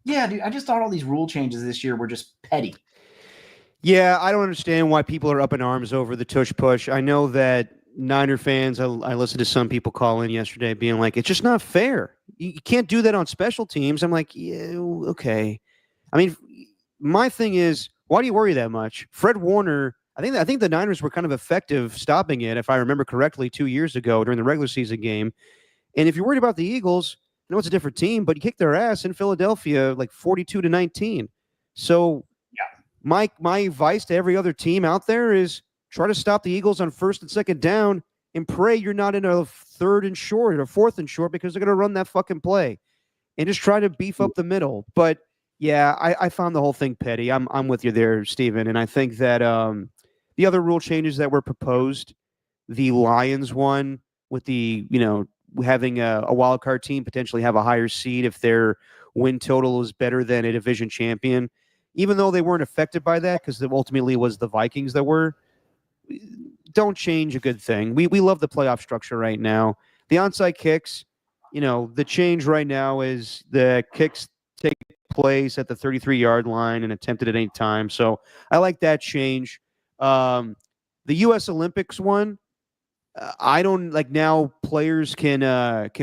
Yeah, dude, I just thought all these rule changes this year were just petty. Yeah, I don't understand why people are up in arms over the tush push. I know that Niner fans, I listened to some people call in yesterday being like, it's just not fair. You can't do that on special teams. I'm like, yeah, okay. I mean, my thing is, why do you worry that much? Fred Warner, I think the Niners were kind of effective stopping it, if I remember correctly, 2 years ago during the regular season game. And if you're worried about the Eagles, I know it's a different team, but you kicked their ass in Philadelphia like 42-19. So my advice to every other team out there is try to stop the Eagles on first and second down and pray you're not in a third and short or fourth and short because they're going to run that fucking play. And just try to beef up the middle. But yeah, I found the whole thing petty. I'm with you there, Steven. And I think that the other rule changes that were proposed, the Lions one with the, having a wild card team potentially have a higher seed if their win total is better than a division champion, even though they weren't affected by that because ultimately it was the Vikings that were. Don't change a good thing. We love the playoff structure right now. The onside kicks, the change right now is the kicks take place at the 33-yard line and attempted at any time. So I like that change. The U.S. Olympics one, I don't like now players can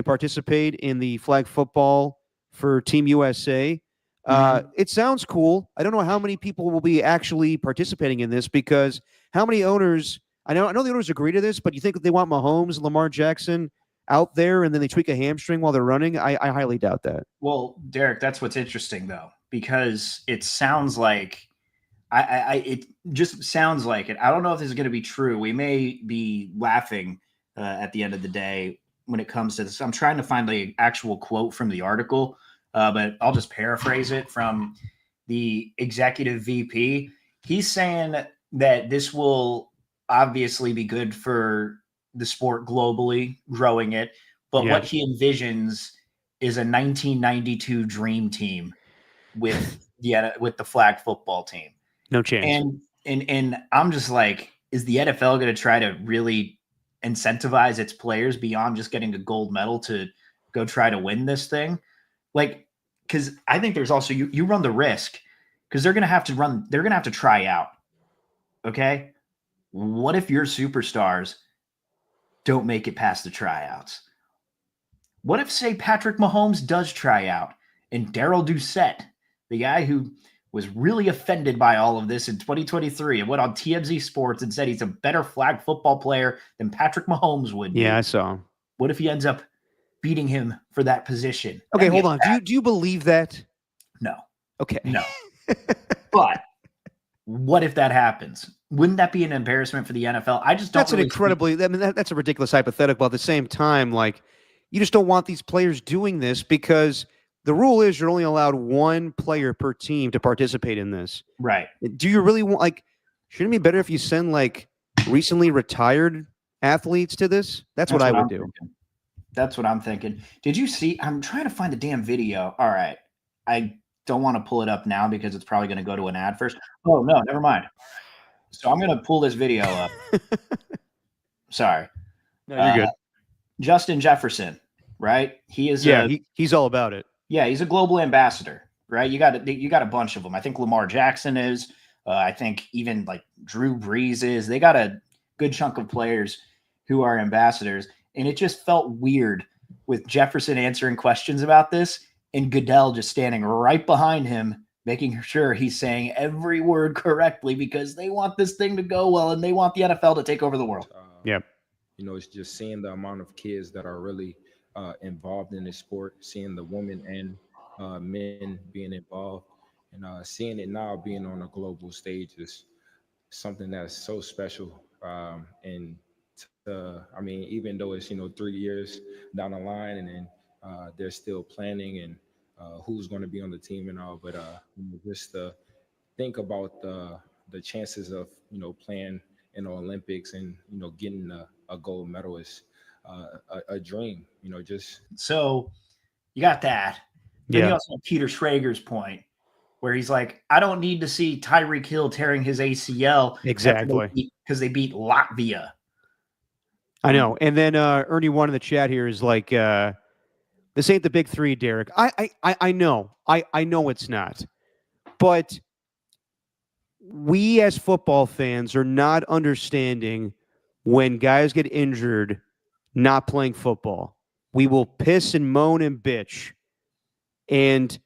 participate in the flag football for Team USA. It sounds cool. I don't know how many people will be actually participating in this because how many owners I know the owners agree to this, but you think that they want Mahomes and Lamar Jackson out there and then they tweak a hamstring while they're running? I highly doubt that. Well, Derek, that's what's interesting though, because it sounds like it just sounds like it. I don't know if this is going to be true. We may be laughing at the end of the day when it comes to this. I'm trying to find the actual quote from the article, but I'll just paraphrase it from the executive VP. He's saying that this will obviously be good for the sport globally, growing it. But what he envisions is a 1992 dream team with the flag football team. No chance. And I'm just like, is the NFL going to try to really incentivize its players beyond just getting a gold medal to go try to win this thing? Like, because I think there's also you run the risk because they're going to have to try out. Okay, what if your superstars don't make it past the tryouts? What if, say, Patrick Mahomes does try out and Darryl Doucette, the guy who was really offended by all of this in 2023 and went on TMZ Sports and said he's a better flag football player than Patrick Mahomes would be. Yeah, I saw. What if he ends up beating him for that position? Okay, hold on. Do you believe that? No. Okay. No. But what if that happens? Wouldn't that be an embarrassment for the NFL? I just don't. That's that's a ridiculous hypothetical. At the same time, like, you just don't want these players doing this because the rule is you're only allowed one player per team to participate in this. Right. Do you really want, like, shouldn't it be better if you send, like, recently retired athletes to this? That's what I would do. That's what I'm thinking. Did you see? I'm trying to find the damn video. All right. I don't want to pull it up now because it's probably going to go to an ad first. Oh, no, never mind. So I'm going to pull this video up. Sorry. No, you're good. Justin Jefferson, right? He is. He's all about it. Yeah, he's a global ambassador, right? You got a bunch of them. I think Lamar Jackson is. I think even like Drew Brees is. They got a good chunk of players who are ambassadors, and it just felt weird with Jefferson answering questions about this and Goodell just standing right behind him, making sure he's saying every word correctly because they want this thing to go well and they want the NFL to take over the world. It's just seeing the amount of kids that are really involved in this sport, seeing the women and men being involved, and seeing it now being on a global stage is something that's so special. Even though it's 3 years down the line, and then they're still planning and who's going to be on the team and all, but just to think about the chances of playing in the Olympics and getting a gold medal is a dream. So you got that. Then you also have Peter Schrager's point where he's like, I don't need to see Tyreek Hill tearing his ACL exactly because they beat Latvia. I know. And then Ernie One in the chat here is like, This ain't the big three, Derek. I know. I know it's not. But we as football fans are not understanding when guys get injured not playing football. We will piss and moan and bitch. And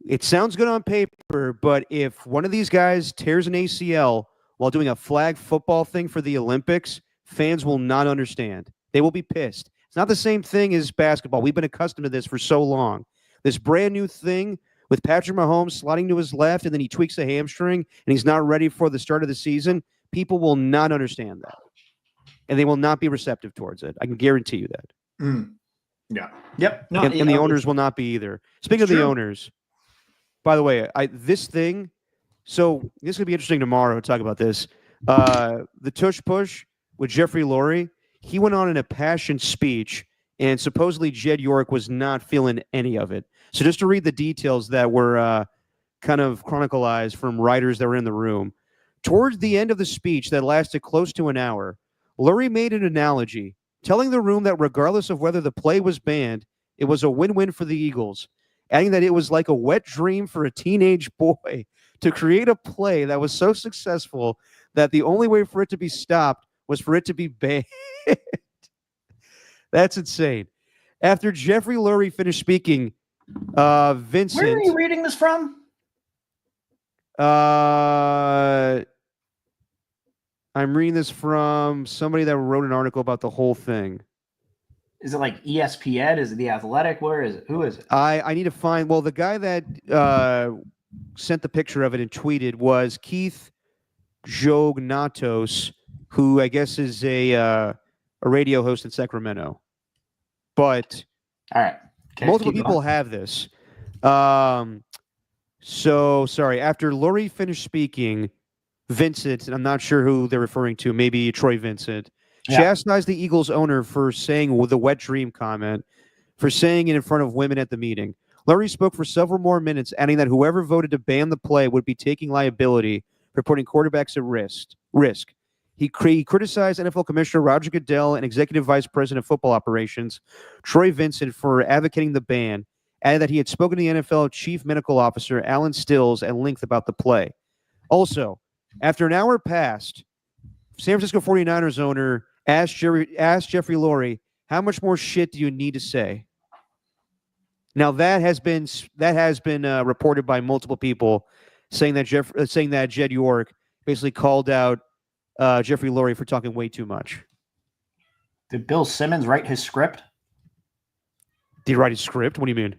it sounds good on paper, but if one of these guys tears an ACL while doing a flag football thing for the Olympics, fans will not understand. They will be pissed. It's not the same thing as basketball. We've been accustomed to this for so long. This brand new thing with Patrick Mahomes sliding to his left and then he tweaks a hamstring and he's not ready for the start of the season, people will not understand that. And they will not be receptive towards it. I can guarantee you that. Mm. Yeah. Yep. No, And the owners will not be either. Speaking of the owners, by the way, this thing, so this could be interesting tomorrow to talk about this. The tush push with Jeffrey Lurie, he went on in a passion speech, and supposedly Jed York was not feeling any of it. So just to read the details that were kind of chronicalized from writers that were in the room. Towards the end of the speech that lasted close to an hour, Lurie made an analogy, telling the room that regardless of whether the play was banned, it was a win-win for the Eagles, adding that it was like a wet dream for a teenage boy to create a play that was so successful that the only way for it to be stopped was for it to be banned. That's insane. After Jeffrey Lurie finished speaking, Vincent... Where are you reading this from? I'm reading this from somebody that wrote an article about the whole thing. Is it like ESPN? Is it The Athletic? Where is it? Who is it? I need to find... Well, the guy that sent the picture of it and tweeted was Keith Jognatos, who I guess is a radio host in Sacramento. But all right, okay, multiple people have this. So, sorry, after Lurie finished speaking, Vincent, and I'm not sure who they're referring to, maybe Troy Vincent, chastised the Eagles owner for saying the wet dream comment, for saying it in front of women at the meeting. Lurie spoke for several more minutes, adding that whoever voted to ban the play would be taking liability for putting quarterbacks at risk. He criticized NFL Commissioner Roger Goodell and Executive Vice President of Football Operations, Troy Vincent, for advocating the ban, added that he had spoken to the NFL Chief Medical Officer, Alan Stills, at length about the play. Also, after an hour passed, San Francisco 49ers owner asked Jeffrey Lurie, how much more shit do you need to say? Now, that has been reported by multiple people saying that Jed York basically called out Jeffrey Lurie for talking way too much. Did Bill Simmons write his script? Did he write his script? What do you mean?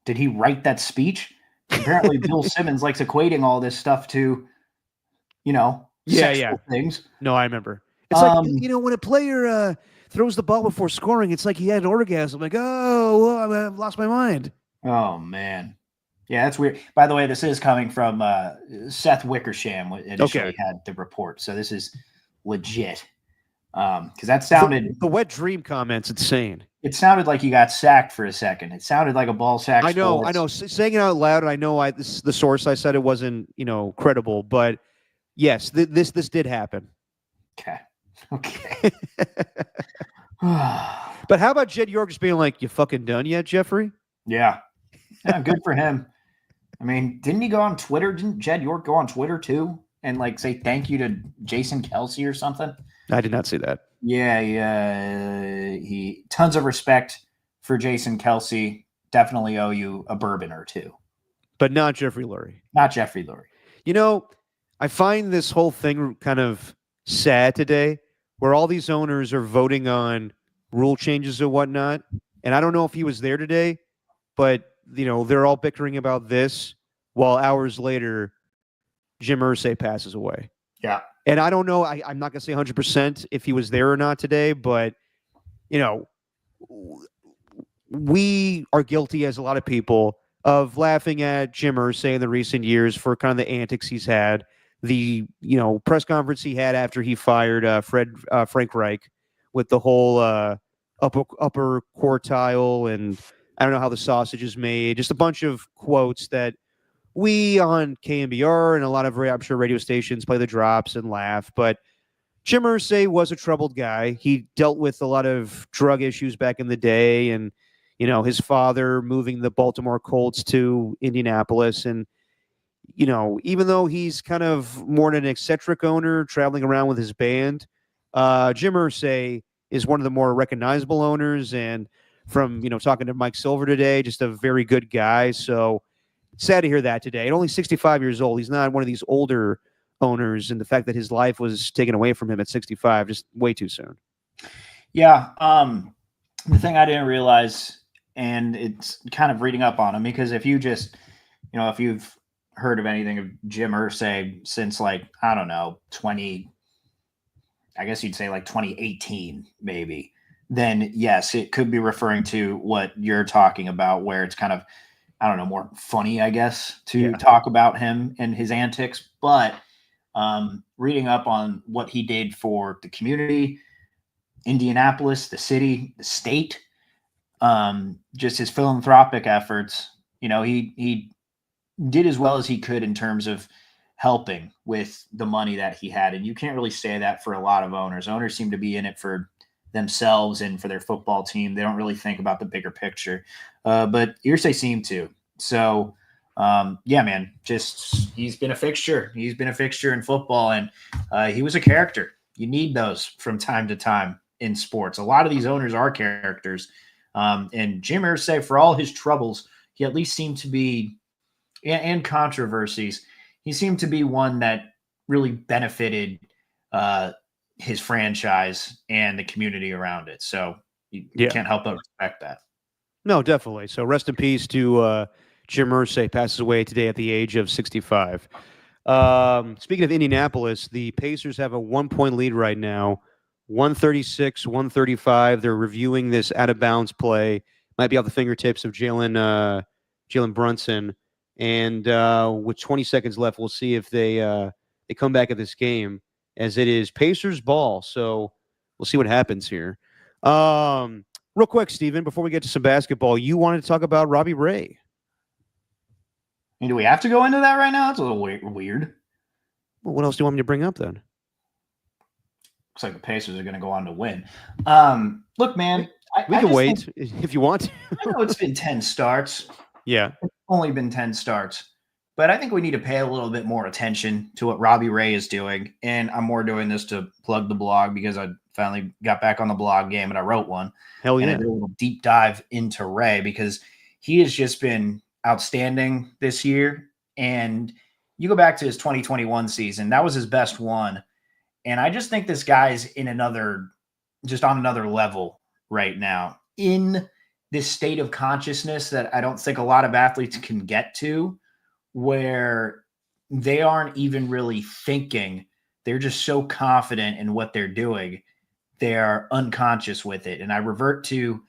Did he write that speech? Apparently, Bill Simmons likes equating all this stuff to, sexual things. No, I remember. It's like, when a player throws the ball before scoring, it's like he had an orgasm. Like, I've lost my mind. Oh, man. Yeah, that's weird. By the way, this is coming from Seth Wickersham initially had the report. So this is legit. Because that sounded... The wet dream comment's insane. It sounded like you got sacked for a second. It sounded like a ball sack. I know. Saying it out loud, I know the source I said it wasn't, credible. But yes, this did happen. Okay. But how about Jed York just being like, you fucking done yet, Jeffrey? Yeah, good for him. I mean, didn't he go on Twitter? Didn't Jed York go on Twitter too and say thank you to Jason Kelce or something? I did not see that. Yeah. He tons of respect for Jason Kelce. Definitely owe you a bourbon or two. But not Jeffrey Lurie. Not Jeffrey Lurie. I find this whole thing kind of sad today, where all these owners are voting on rule changes and whatnot. And I don't know if he was there today, but they're all bickering about this while hours later, Jim Irsay passes away. Yeah. And I don't know, I'm not going to say 100% if he was there or not today, but, we are guilty, as a lot of people, of laughing at Jim Irsay in the recent years for kind of the antics he's had. The, press conference he had after he fired Frank Reich with the whole upper quartile, and I don't know how the sausage is made. Just a bunch of quotes that we on KMBR and a lot of, I'm sure, radio stations play the drops and laugh. But Jim Irsay was a troubled guy. He dealt with a lot of drug issues back in the day, and his father moving the Baltimore Colts to Indianapolis. And, even though he's kind of more an eccentric owner traveling around with his band, Jim Irsay is one of the more recognizable owners. And from, talking to Mike Silver today, just a very good guy. So sad to hear that today. At only 65 years old, he's not one of these older owners. And the fact that his life was taken away from him at 65, just way too soon. Yeah. The thing I didn't realize, and it's kind of reading up on him, because if you just, if you've heard of anything of Jim Irsay since I don't know, I guess you'd say 2018, maybe, then yes, it could be referring to what you're talking about, where it's kind of, I don't know, more funny, I guess, to talk about him and his antics. But reading up on what he did for the community, Indianapolis, the city, the state, just his philanthropic efforts, he did as well as he could in terms of helping with the money that he had. And you can't really say that for a lot of owners. Owners seem to be in it for themselves and for their football team. They don't really think about the bigger picture. But Irsay seemed to. So, yeah, man, just he's been a fixture. He's been a fixture in football, and he was a character. You need those from time to time in sports. A lot of these owners are characters. And Jim Irsay, for all his troubles, he at least seemed to be, and controversies, he seemed to be one that really benefited his franchise and the community around it. So you can't help but respect that. No, definitely. So rest in peace to Jim Irsay, passes away today at the age of 65. Speaking of Indianapolis, the Pacers have a 1-point lead right now, 136-135. They're reviewing this out-of-bounds play. Might be off the fingertips of Jalen Brunson. And with 20 seconds left, we'll see if they come back at this game, as it is Pacers ball. So we'll see what happens here. Real quick, Steven, before we get to some basketball, you wanted to talk about Robbie Ray. And do we have to go into that right now? It's a little weird. Well, what else do you want me to bring up then? Looks like the Pacers are going to go on to win. Look, man. We can wait if you want. I know it's been 10 starts. Yeah. It's only been 10 starts. But I think we need to pay a little bit more attention to what Robbie Ray is doing. And I'm more doing this to plug the blog, because I finally got back on the blog game and I wrote one. Hell yeah. And I did a little deep dive into Ray, because he has just been outstanding this year. And you go back to his 2021 season, that was his best one. And I just think this guy's on another level right now, in this state of consciousness that I don't think a lot of athletes can get to, where they aren't even really thinking. They're just so confident in what they're doing. They're unconscious with it. And I revert to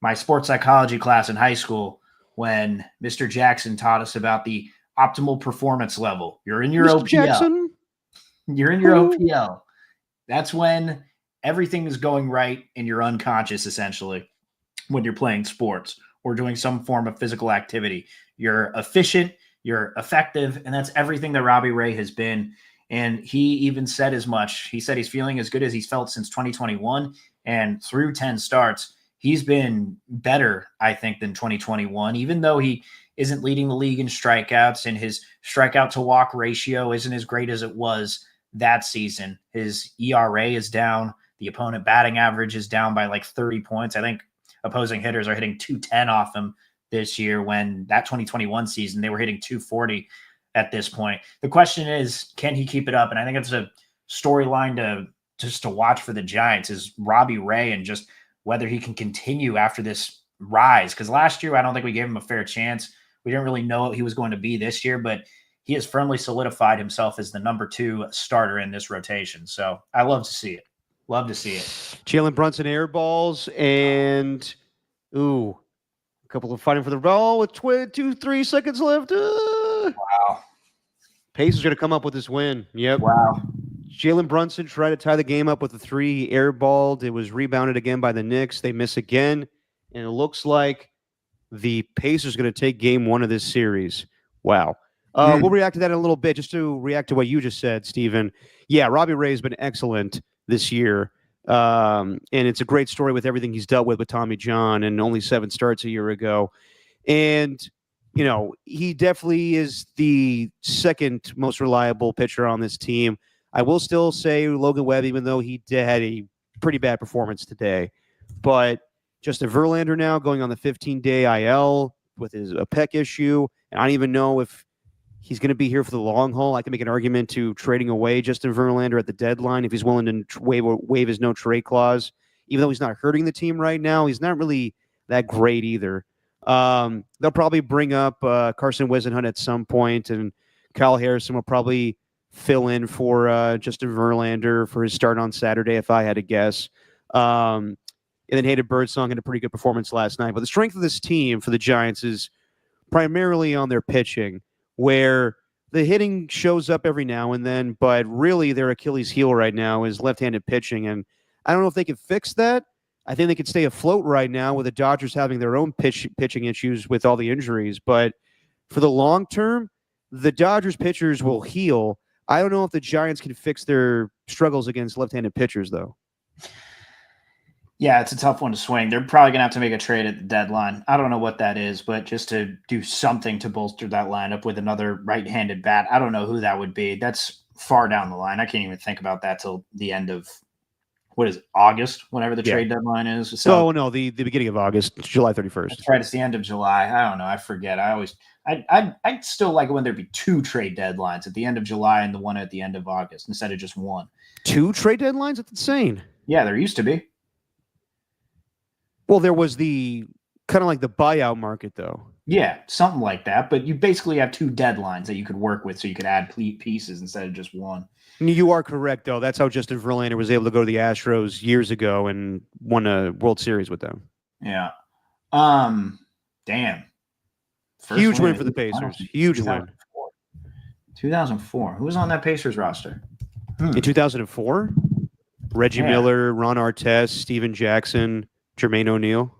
my sports psychology class in high school, when Mr. Jackson taught us about the optimal performance level. You're in your Mr. OPL. Jackson? You're in your OPL. That's when everything is going right and you're unconscious, essentially, when you're playing sports or doing some form of physical activity. You're efficient, you're effective, and that's everything that Robbie Ray has been. And he even said as much. He said he's feeling as good as he's felt since 2021, and through 10 starts, he's been better, I think, than 2021, even though he isn't leading the league in strikeouts, and his strikeout to walk ratio isn't as great as it was that season. His ERA is down. The opponent batting average is down by 30 points. I think opposing hitters are hitting 210 off him this year, when that 2021 season, they were hitting 240 at this point. The question is, can he keep it up? And I think it's a storyline to watch for the Giants, is Robbie Ray, and just whether he can continue after this rise. Because last year, I don't think we gave him a fair chance. We didn't really know what he was going to be this year, but he has firmly solidified himself as the number 2 starter in this rotation. So I love to see it. Love to see it. Jalen Brunson air balls, and a couple of fighting for the ball with 3 seconds left. Wow. Pacers going to come up with this win. Yep. Wow. Jalen Brunson tried to tie the game up with a 3. He airballed. It was rebounded again by the Knicks. They miss again. And it looks like the Pacers are going to take game 1 of this series. Wow. We'll react to that in a little bit, just to react to what you just said, Steven. Yeah, Robbie Ray has been excellent this year. And it's a great story with everything he's dealt with Tommy John and only 7 starts a year ago. And, he definitely is the second most reliable pitcher on this team. I will still say Logan Webb, even though he had a pretty bad performance today. But Justin Verlander now going on the 15-day IL with a pec issue. And I don't even know if he's going to be here for the long haul. I can make an argument to trading away Justin Verlander at the deadline if he's willing to waive his no-trade clause. Even though he's not hurting the team right now, he's not really that great either. They'll probably bring up Carson Whisenhunt at some point, and Kyle Harrison will probably fill in for Justin Verlander for his start on Saturday, if I had to guess. And then Hayden Birdsong had a pretty good performance last night. But the strength of this team for the Giants is primarily on their pitching, where the hitting shows up every now and then, but really their Achilles heel right now is left-handed pitching. And I don't know if they can fix that. I think they could stay afloat right now with the Dodgers having their own pitching issues with all the injuries. But for the long term, the Dodgers pitchers will heal. I don't know if the Giants can fix their struggles against left-handed pitchers, though. Yeah, it's a tough one to swing. They're probably going to have to make a trade at the deadline. I don't know what that is, but just to do something to bolster that lineup with another right-handed bat. I don't know who that would be. That's far down the line. I can't even think about that till the end of, what is it, August, whenever the trade deadline is. So, no, the beginning of August, July 31st. That's right. It's the end of July. I don't know. I forget. I still like it when there'd be 2 trade deadlines at the end of July and the one at the end of August instead of just one. 2 trade deadlines? That's insane. Yeah, there used to be. Well, there was the kind of like the buyout market, though. Yeah, something like that. But you basically have 2 deadlines that you could work with, so you could add pieces instead of just one. You are correct, though. That's how Justin Verlander was able to go to the Astros years ago and won a World Series with them. Yeah. Damn. Huge win for the Pacers. Huge win. 2004. Who was on that Pacers roster? In 2004? Reggie Miller, Ron Artest, Steven Jackson, Jermaine O'Neal.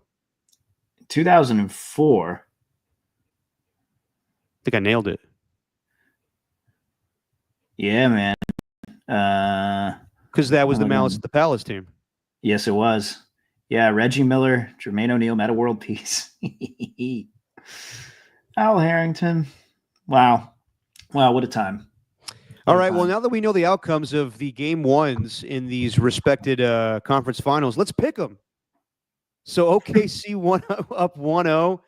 2004. I think I nailed it. Yeah, man. Because that was the Malice at the Palace team. Yes, it was. Yeah, Reggie Miller, Jermaine O'Neal, Meta World Peace. Al Harrington. Wow, what a time. All right, well, now that we know the outcomes of the game ones in these respected conference finals, let's pick them. So OKC up 1-0,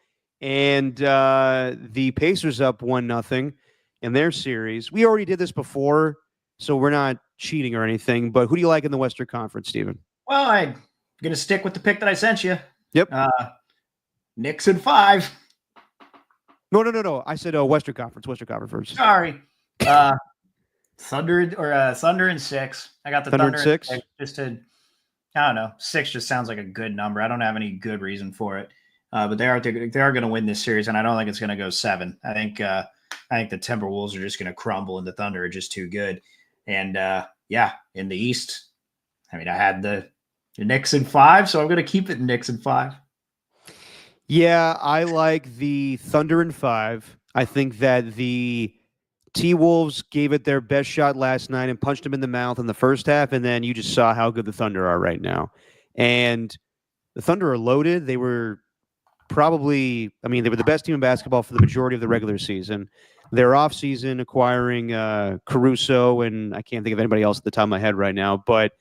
and the Pacers up 1-0 in their series. We already did this before, so we're not cheating or anything. But who do you like in the Western Conference, Steven? Well, I'm going to stick with the pick that I sent you. Yep. Knicks in 5. No. I said Western Conference. Western Conference first. Sorry. Thunder in 6. I got the Thunder in 6. Just to, I don't know. 6 just sounds like a good number. I don't have any good reason for it. But they are going to win this series, and I don't think it's going to go 7. I think the Timberwolves are just going to crumble, and the Thunder are just too good. And in the East, I mean, I had the Knicks in 5, so I'm going to keep it Knicks in 5. Yeah, I like the Thunder in 5. I think that the T-Wolves gave it their best shot last night and punched them in the mouth in the first half, and then you just saw how good the Thunder are right now. And the Thunder are loaded. They were they were the best team in basketball for the majority of the regular season. They're off-season acquiring Caruso, and I can't think of anybody else at the top of my head right now, but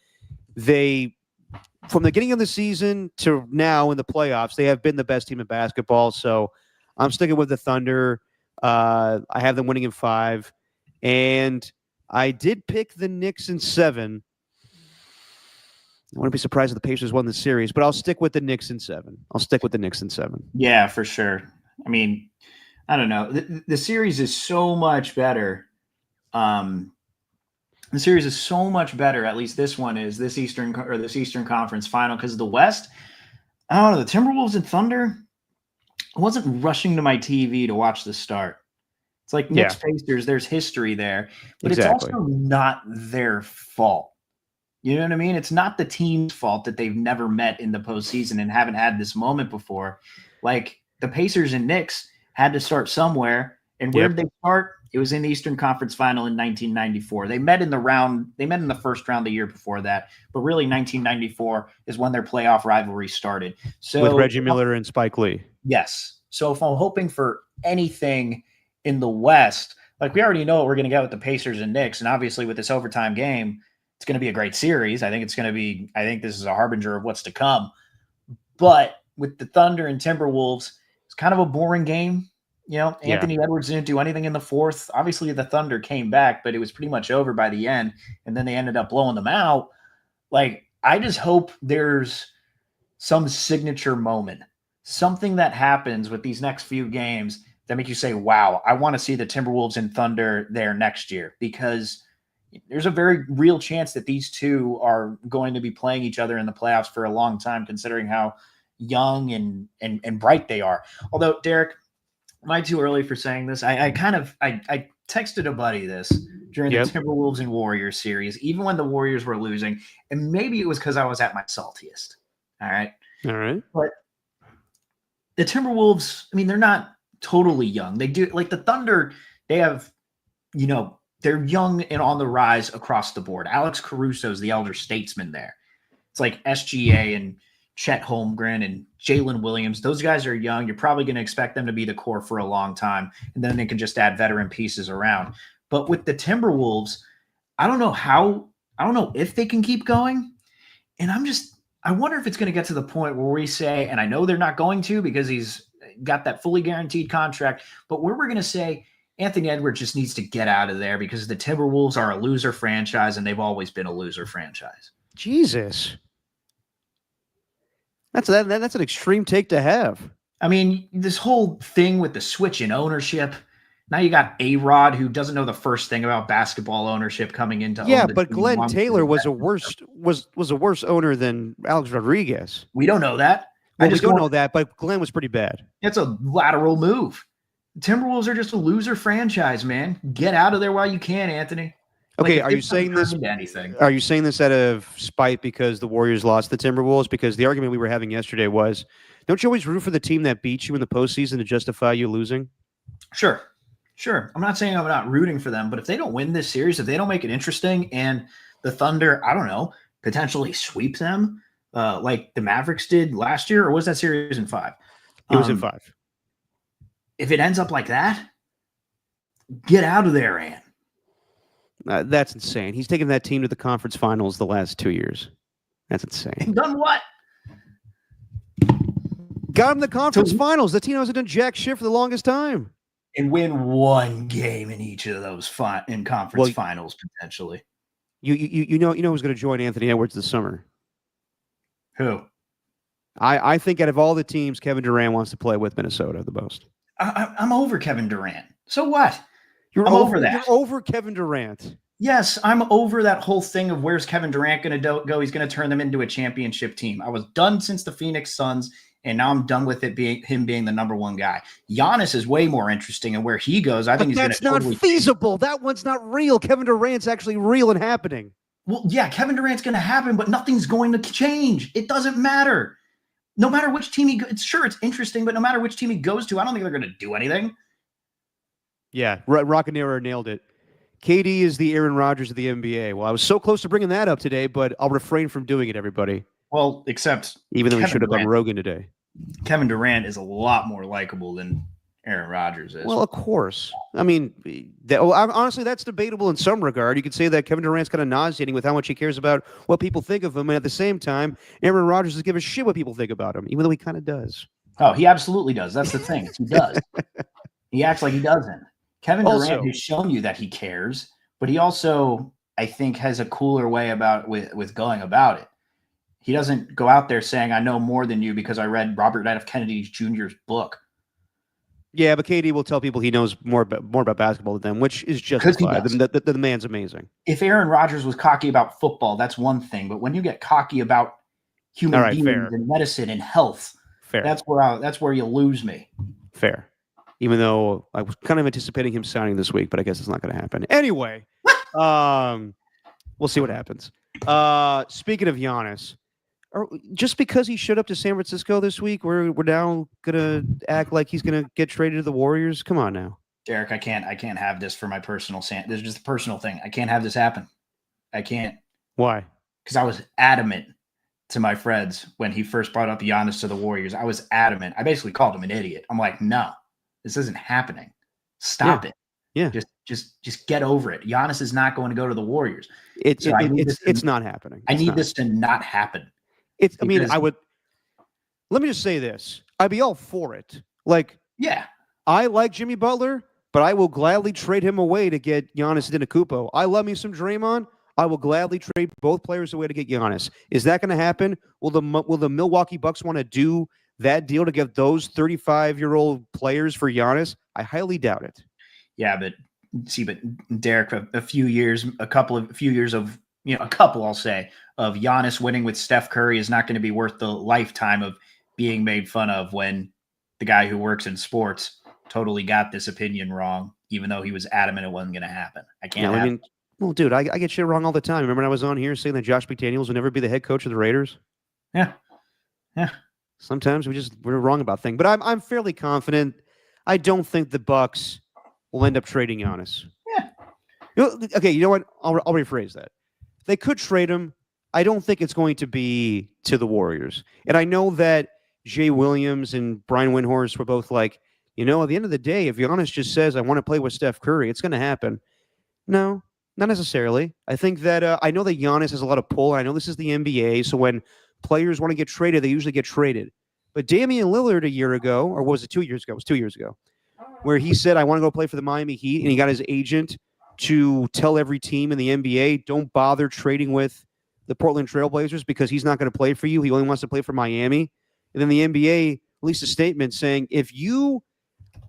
from the beginning of the season to now in the playoffs, they have been the best team in basketball. So I'm sticking with the Thunder. I have them winning in 5. And I did pick the Knicks in 7. I wouldn't be surprised if the Pacers won the series, but I'll stick with the Knicks in 7. Yeah, for sure. I mean, I don't know. The series is so much better. The series is so much better. At least this one is this Eastern Conference final, because the West, I don't know, the Timberwolves and Thunder. I wasn't rushing to my TV to watch the start. It's like Knicks Pacers. There's history there, but Exactly. It's also not their fault. You know what I mean? It's not the team's fault that they've never met in the postseason and haven't had this moment before. Like the Pacers and Knicks had to start somewhere, And where did they start? It was in the Eastern Conference Final in 1994. They met in the first round the year before that, but really 1994 is when their playoff rivalry started. So with Reggie Miller and Spike Lee. Yes. So if I'm hoping for anything in the West, like we already know what we're going to get with the Pacers and Knicks, and obviously with this overtime game, it's going to be a great series. I think this is a harbinger of what's to come. But with the Thunder and Timberwolves, it's kind of a boring game. Anthony Edwards didn't do anything in the fourth. Obviously, the Thunder came back, but it was pretty much over by the end, and then they ended up blowing them out. Like, I just hope there's some signature moment, something that happens with these next few games that make you say, wow, I want to see the Timberwolves and Thunder there next year, because there's a very real chance that these two are going to be playing each other in the playoffs for a long time, considering how young and bright they are. Although, Derek, am I too early for saying this? I texted a buddy this during the Timberwolves and Warriors series, even when the Warriors were losing, and maybe it was because I was at my saltiest. All right. But the Timberwolves, I mean, they're not totally young. They do, like the Thunder, they have, they're young and on the rise across the board. Alex Caruso's the elder statesman there. It's like SGA and Chet Holmgren and Jalen Williams. Those guys are young. You're probably going to expect them to be the core for a long time, and then they can just add veteran pieces around. But with the Timberwolves, I don't know if they can keep going. And I wonder if it's going to get to the point where we say, and I know they're not going to because he's got that fully guaranteed contract, but where we're going to say Anthony Edwards just needs to get out of there because the Timberwolves are a loser franchise and they've always been a loser franchise. Jesus. That's an extreme take to have. I mean, this whole thing with the switch in ownership. Now you got A-Rod, who doesn't know the first thing about basketball ownership coming into. Yeah, but Glenn Taylor was a worse owner than Alex Rodriguez. We don't know that. Well, we don't know that, but Glenn was pretty bad. It's a lateral move. Timberwolves are just a loser franchise, man. Get out of there while you can, Anthony. Okay, are you saying this? Are you saying this out of spite because the Warriors lost the Timberwolves? Because the argument we were having yesterday was, don't you always root for the team that beats you in the postseason to justify you losing? Sure. I'm not saying I'm not rooting for them, but if they don't win this series, if they don't make it interesting, and the Thunder, I don't know, potentially sweep them, like the Mavericks did last year, or was that series in 5? It was in 5. If it ends up like that, get out of there, Ant. That's insane. He's taken that team to the conference finals the last 2 years. That's insane. And done what? Got him the conference finals. The team hasn't done jack shit for the longest time. And win one game in each of those in conference finals, potentially. You know who's going to join Anthony Edwards this summer? Who? I think out of all the teams, Kevin Durant wants to play with Minnesota the most. I'm over Kevin Durant. So what? I'm over that. You're over Kevin Durant. Yes, I'm over that whole thing of where's Kevin Durant going to go? He's going to turn them into a championship team. I was done since the Phoenix Suns, and now I'm done with it him being the number one guy. Giannis is way more interesting, and where he goes, I think he's going to. That's not feasible. That one's not real. Kevin Durant's actually real and happening. Well, yeah, Kevin Durant's going to happen, but nothing's going to change. It doesn't matter. No matter which team he goes, it's interesting, but no matter which team he goes to, I don't think they're going to do anything. Yeah, Rockanera nailed it. KD is the Aaron Rodgers of the NBA. Well, I was so close to bringing that up today, but I'll refrain from doing it, everybody. Well, except even though he should have gone Rogan today. Kevin Durant is a lot more likable than Aaron Rodgers is. Well, of course. I mean, honestly, that's debatable in some regard. You could say that Kevin Durant's kind of nauseating with how much he cares about what people think of him, and at the same time, Aaron Rodgers doesn't give a shit what people think about him, even though he kind of does. Oh, he absolutely does. That's the thing. He does. He acts like he doesn't. Kevin Durant has shown you that he cares, but he also, I think, has a cooler way with going about it. He doesn't go out there saying, I know more than you because I read Robert F. Kennedy Jr.'s book. Yeah, but KD will tell people he knows more about basketball than them, which is justified. The man's amazing. If Aaron Rodgers was cocky about football, that's one thing. But when you get cocky about human beings and medicine and health, that's where you lose me. Fair. Even though I was kind of anticipating him signing this week, but I guess it's not going to happen. Anyway, we'll see what happens. Speaking of Giannis, just because he showed up to San Francisco this week, we're now going to act like he's going to get traded to the Warriors? Come on now. Derek, I can't have this for my personal This is just a personal thing. I can't have this happen. I can't. Why? Because I was adamant to my friends when he first brought up Giannis to the Warriors. I was adamant. I basically called him an idiot. I'm like, no, this isn't happening. Stop it. Yeah. Just get over it. Giannis is not going to go to the Warriors. It's not happening. I need this to not happen. Let me just say this. I'd be all for it. Like, yeah, I like Jimmy Butler, but I will gladly trade him away to get Giannis Antetokounmpo. I love me some Draymond. I will gladly trade both players away to get Giannis. Is that going to happen? Will the Milwaukee Bucks want to do that deal to get those 35-year-old players for Giannis? I highly doubt it. Yeah, but Derek, a few years of Giannis winning with Steph Curry is not going to be worth the lifetime of being made fun of when the guy who works in sports totally got this opinion wrong, even though he was adamant it wasn't going to happen. I can't. Well, dude, I get shit wrong all the time. Remember when I was on here saying that Josh McDaniels would never be the head coach of the Raiders? Yeah. Sometimes we're wrong about things, but I'm fairly confident. I don't think the Bucks will end up trading Giannis. Yeah. Okay, you know what? I'll rephrase that. They could trade him. I don't think it's going to be to the Warriors. And I know that Jay Williams and Brian Windhorst were both like, at the end of the day, if Giannis just says, I want to play with Steph Curry, it's going to happen. No, not necessarily. I think that I know that Giannis has a lot of pull. And I know this is the NBA, so when players want to get traded, they usually get traded. But Damian Lillard a year ago, or was it 2 years ago? It was 2 years ago, where he said, I want to go play for the Miami Heat, and he got his agent to tell every team in the NBA, don't bother trading with the Portland Trailblazers because he's not going to play for you. He only wants to play for Miami. And then the NBA released a statement saying, if you,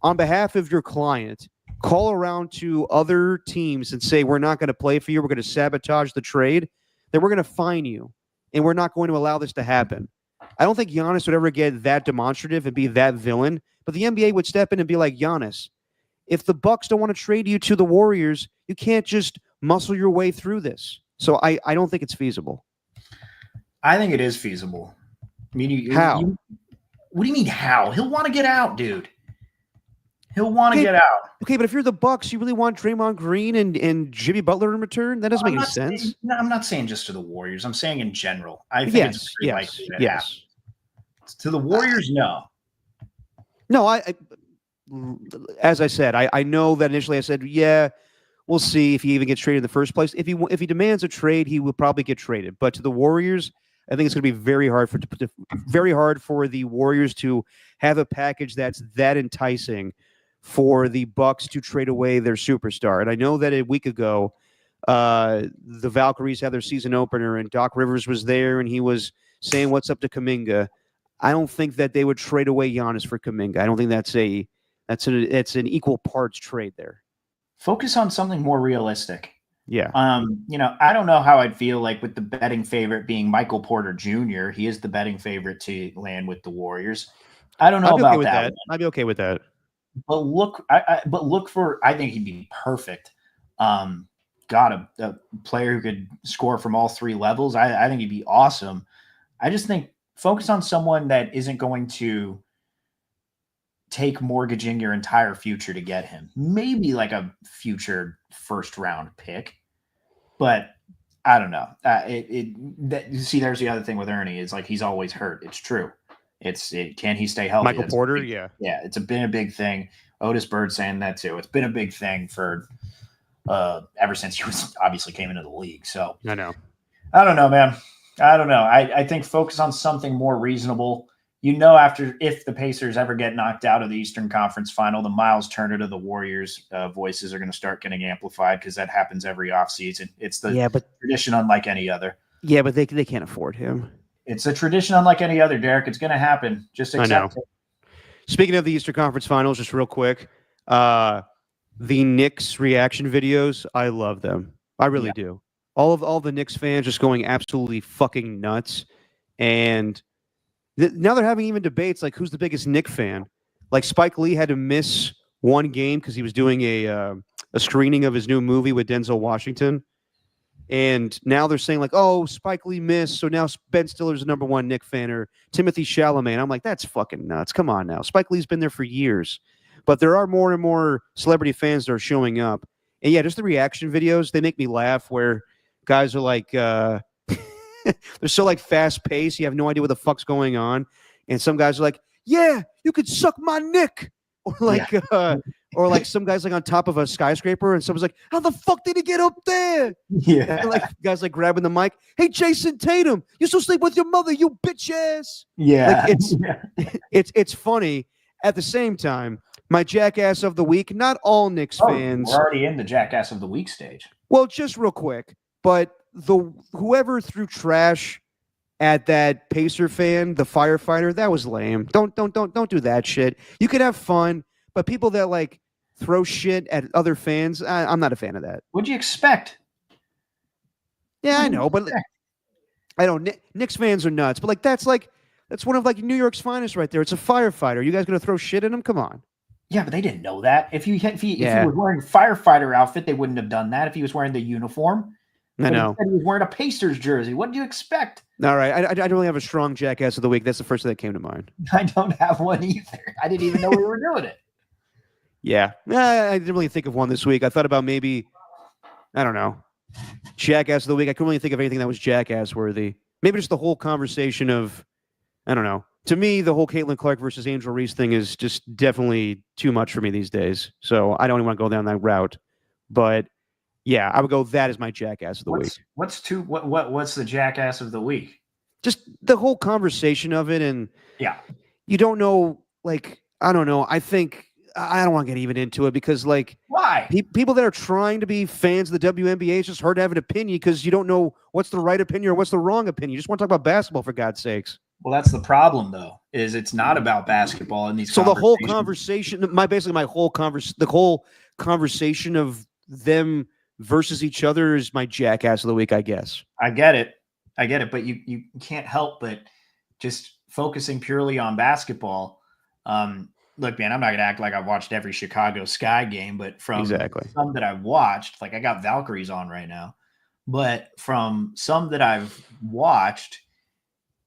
on behalf of your client, call around to other teams and say, we're not going to play for you, we're going to sabotage the trade, then we're going to fine you. And we're not going to allow this to happen. I don't think Giannis would ever get that demonstrative and be that villain, but the NBA would step in and be like, Giannis, if the Bucks don't want to trade you to the Warriors, you can't just muscle your way through this. So I don't think it's feasible. I think it is feasible. I mean, how? What do you mean how? He'll want to get out, dude. He'll want to get out. Okay, but if you're the Bucks, you really want Draymond Green and Jimmy Butler in return? That doesn't make any sense. I'm not saying just to the Warriors. I'm saying in general. I think it's pretty likely to happen. To the Warriors, no. No, as I said, I know that initially I said, yeah, we'll see if he even gets traded in the first place. If he demands a trade, he will probably get traded. But to the Warriors, I think it's going to be very hard for the Warriors to have a package that's that enticing for the Bucks to trade away their superstar. And I know that a week ago, the Valkyries had their season opener, and Doc Rivers was there, and he was saying, "What's up to Kuminga?" I don't think that they would trade away Giannis for Kuminga. I don't think that's an equal parts trade there. Focus on something more realistic. Yeah. I don't know how I'd feel like with the betting favorite being Michael Porter Jr. He is the betting favorite to land with the Warriors. I don't know about that. I'd be okay with that. But look for, I think he'd be perfect. A player who could score from all three levels. I think he'd be awesome. I just think focus on someone that isn't going to take mortgaging your entire future to get him. Maybe like a future first round pick, but I don't know. See, there's the other thing with Ernie is like, he's always hurt. It's true. Can he stay healthy? Michael Porter. Yeah. It's been a big thing. Otis Bird saying that too. It's been a big thing for ever since he obviously came into the league. So I know. I don't know, man. I don't know. I think focus on something more reasonable. If the Pacers ever get knocked out of the Eastern Conference Final, the Miles Turner to the Warriors voices are going to start getting amplified because that happens every offseason. It's the tradition unlike any other. Yeah, but they can't afford him. It's a tradition unlike any other, Derek. It's going to happen. Just accept it. Speaking of the Eastern Conference Finals, just real quick, the Knicks reaction videos, I love them. I really do. All the Knicks fans just going absolutely fucking nuts. And now they're having even debates like who's the biggest Knicks fan. Like Spike Lee had to miss one game because he was doing a screening of his new movie with Denzel Washington. And now they're saying like, oh, Spike Lee missed, so now Ben Stiller's the number one Knicks fan, or Timothy Chalamet. I'm like, that's fucking nuts. Come on now. Spike Lee's been there for years. but there are more and more celebrity fans that are showing up. And yeah, just the reaction videos, they make me laugh where guys are like, they're so like fast paced. You have no idea what the fuck's going on. And some guys are like, yeah, you could suck my nick. Or like, or like some guys like on top of a skyscraper, and someone's like, "How the fuck did he get up there?" Yeah, and like guys like grabbing the mic. Hey, Jason Tatum, you still sleep with your mother, you bitch ass. Yeah, like it's funny. At the same time, my jackass of the week. Not all Knicks fans. We're already in the jackass of the week stage. Well, just real quick, but whoever threw trash at that Pacer fan, the firefighter, that was lame. Don't do that shit. You can have fun, but people that like throw shit at other fans, I'm not a fan of that. What'd you expect? Yeah, I know, but I don't. Knicks fans are nuts, but that's one of like New York's finest right there. It's a firefighter. You guys gonna throw shit at him? Come on. Yeah, but they didn't know that. If he was wearing a firefighter outfit, they wouldn't have done that. If he was wearing the uniform. I know. He was wearing a Pacers jersey. What did you expect? All right. I don't really have a strong jackass of the week. That's the first thing that came to mind. I don't have one either. I didn't even know we were doing it. Yeah. I didn't really think of one this week. I thought about maybe, I don't know, jackass of the week. I couldn't really think of anything that was jackass worthy. Maybe just the whole conversation of, I don't know. To me, the whole Caitlin Clark versus Angel Reese thing is just definitely too much for me these days. So I don't even want to go down that route. But yeah, I would go. That is my jackass of the week. What's the jackass of the week? Just the whole conversation of it, and yeah, you don't know. Like, I don't know. I think I don't want to get even into it because, like, why people that are trying to be fans of the WNBA, it's just hard to have an opinion because you don't know what's the right opinion or what's the wrong opinion. You just want to talk about basketball, for God's sakes. Well, that's the problem, though, is it's not about basketball in these. So the whole conversation, the whole conversation of them versus each other is my jackass of the week, I guess. I get it, but you can't help but just focusing purely on basketball. Look, man, I'm not gonna act like I've watched every Chicago Sky game, but from some that I've watched, like I got Valkyries on right now, but from some that I've watched,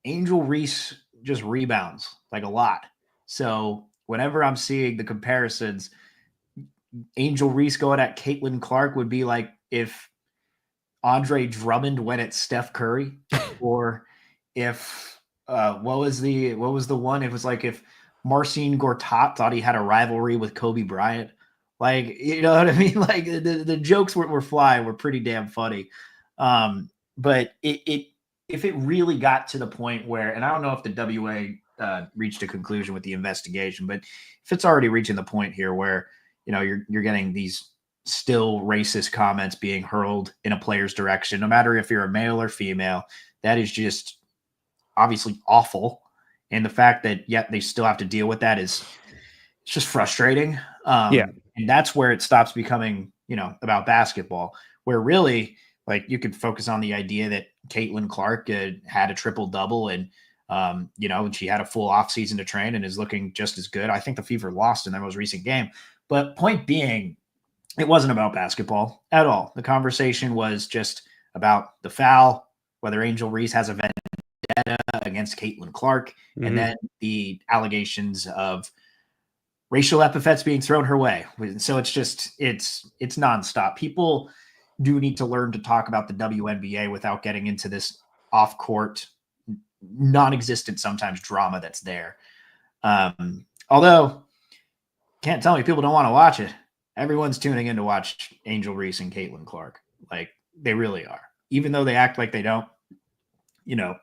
Angel Reese just rebounds like a lot. So whenever I'm seeing the comparisons, Angel Reese going at Caitlin Clark would be like if Andre Drummond went at Steph Curry, or if what was the one? It was like if Marcin Gortat thought he had a rivalry with Kobe Bryant. Like, you know what I mean? Like the jokes were flying, were pretty damn funny. But if it really got to the point where, and I don't know if the WA reached a conclusion with the investigation, but if it's already reaching the point here where, you know, you're getting these still racist comments being hurled in a player's direction, no matter if you're a male or female, that is just obviously awful. And the fact that yet they still have to deal with that it's just frustrating. And that's where it stops becoming, you know, about basketball, where really, like, you could focus on the idea that Caitlin Clark had a triple-double and, you know, she had a full offseason to train and is looking just as good. I think the Fever lost in their most recent game. But point being, it wasn't about basketball at all. The conversation was just about the foul, whether Angel Reese has a vendetta against Caitlin Clark, and then the allegations of racial epithets being thrown her way. So it's just, it's nonstop. People do need to learn to talk about the WNBA without getting into this off-court, non-existent sometimes drama that's there. Although, can't tell me people don't want to watch it. Everyone's tuning in to watch Angel Reese and Caitlin Clark. Like, they really are. Even though they act like they don't, you know,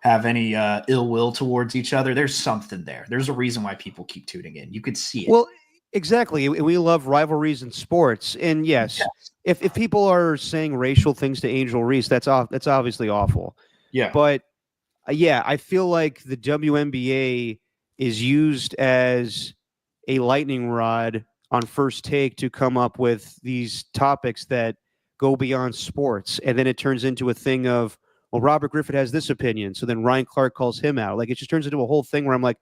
have any ill will towards each other, there's something there. There's a reason why people keep tuning in. You could see it. Well, exactly. We love rivalries in sports. And yes. If people are saying racial things to Angel Reese, that's obviously awful. Yeah. But I feel like the WNBA is used as a lightning rod on First Take to come up with these topics that go beyond sports, and then it turns into a thing of, well, Robert Griffith has this opinion, so then Ryan Clark calls him out. Like, it just turns into a whole thing where I'm like,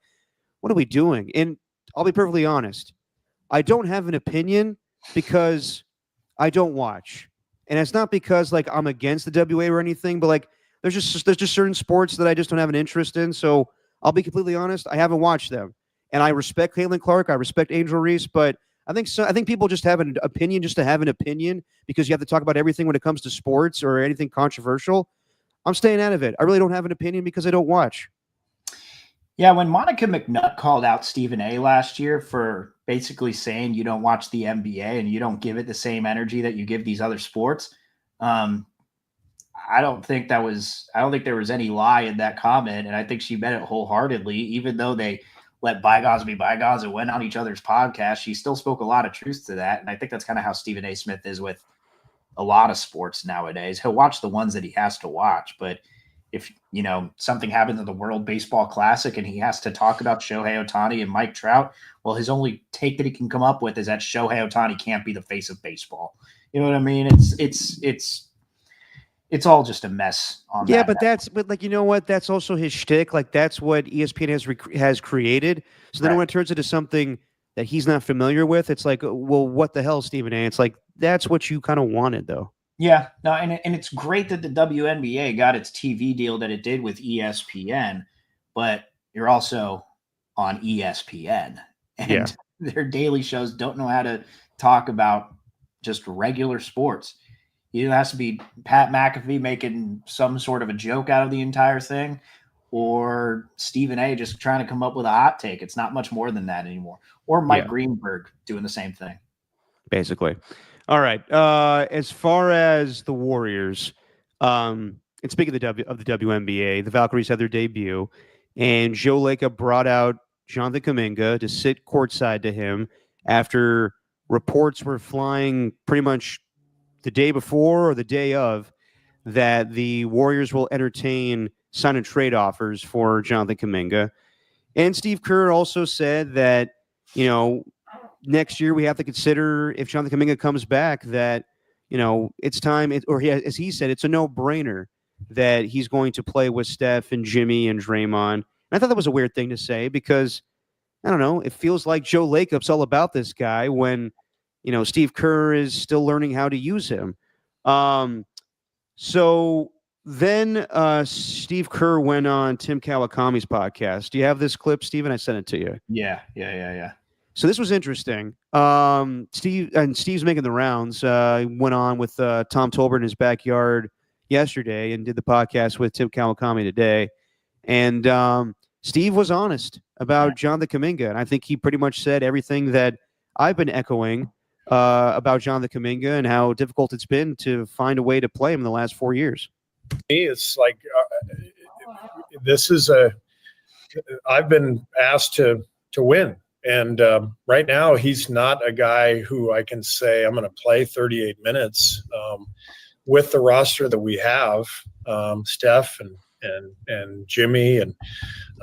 what are we doing? And I'll be perfectly honest, I don't have an opinion because I don't watch. And it's not because, like, I'm against the WA or anything, but, like, there's just certain sports that I just don't have an interest in. So I'll be completely honest, I haven't watched them. And I respect Caitlin Clark. I respect Angel Reese, but I think people just have an opinion just to have an opinion because you have to talk about everything when it comes to sports or anything controversial. I'm staying out of it. I really don't have an opinion because I don't watch. Yeah, when Monica McNutt called out Stephen A last year for basically saying you don't watch the NBA and you don't give it the same energy that you give these other sports, I don't think there was any lie in that comment, and I think she meant it wholeheartedly. Even though they let bygones be bygones and went on each other's podcasts, she still spoke a lot of truth to that, and I think that's kind of how Stephen A. Smith is with a lot of sports nowadays. He'll watch the ones that he has to watch, but if something happens at the World Baseball Classic and he has to talk about Shohei Ohtani and Mike Trout, well, his only take that he can come up with is that Shohei Ohtani can't be the face of baseball. You know what I mean? It's all just a mess on that. Yeah, but like, you know what? That's also his shtick. Like, that's what ESPN has created. So then when it turns into something that he's not familiar with, it's like, well, what the hell, Stephen A? It's like, that's what you kind of wanted, though. Yeah, no, and it's great that the WNBA got its TV deal that it did with ESPN, but you're also on ESPN, and their daily shows don't know how to talk about just regular sports. It has to be Pat McAfee making some sort of a joke out of the entire thing, or Stephen A. just trying to come up with a hot take. It's not much more than that anymore. Or Mike Greenberg doing the same thing. Basically. All right. As far as the Warriors, and speaking of the WNBA, the Valkyries had their debut, and Joe Lacob brought out Jonathan Kuminga to sit courtside to him after reports were flying pretty much the day before or the day of that the Warriors will entertain sign and trade offers for Jonathan Kuminga. And Steve Kerr also said that, next year we have to consider if Jonathan Kuminga comes back that, it's time, as he said, it's a no-brainer that he's going to play with Steph and Jimmy and Draymond. And I thought that was a weird thing to say because, I don't know, it feels like Joe Lacob's all about this guy when, Steve Kerr is still learning how to use him. So then Steve Kerr went on Tim Kawakami's podcast. Do you have this clip, Steven? I sent it to you. Yeah. So this was interesting. Steve's making the rounds. Went on with Tom Tolbert in his backyard yesterday and did the podcast with Tim Kawakami today. And Steve was honest about Jonathan Kuminga. And I think he pretty much said everything that I've been echoing about Jonathan Kuminga and how difficult it's been to find a way to play him in the last 4 years. It's like I've been asked to win. And right now, he's not a guy who I can say I'm going to play 38 minutes with the roster that we have, Steph and Jimmy and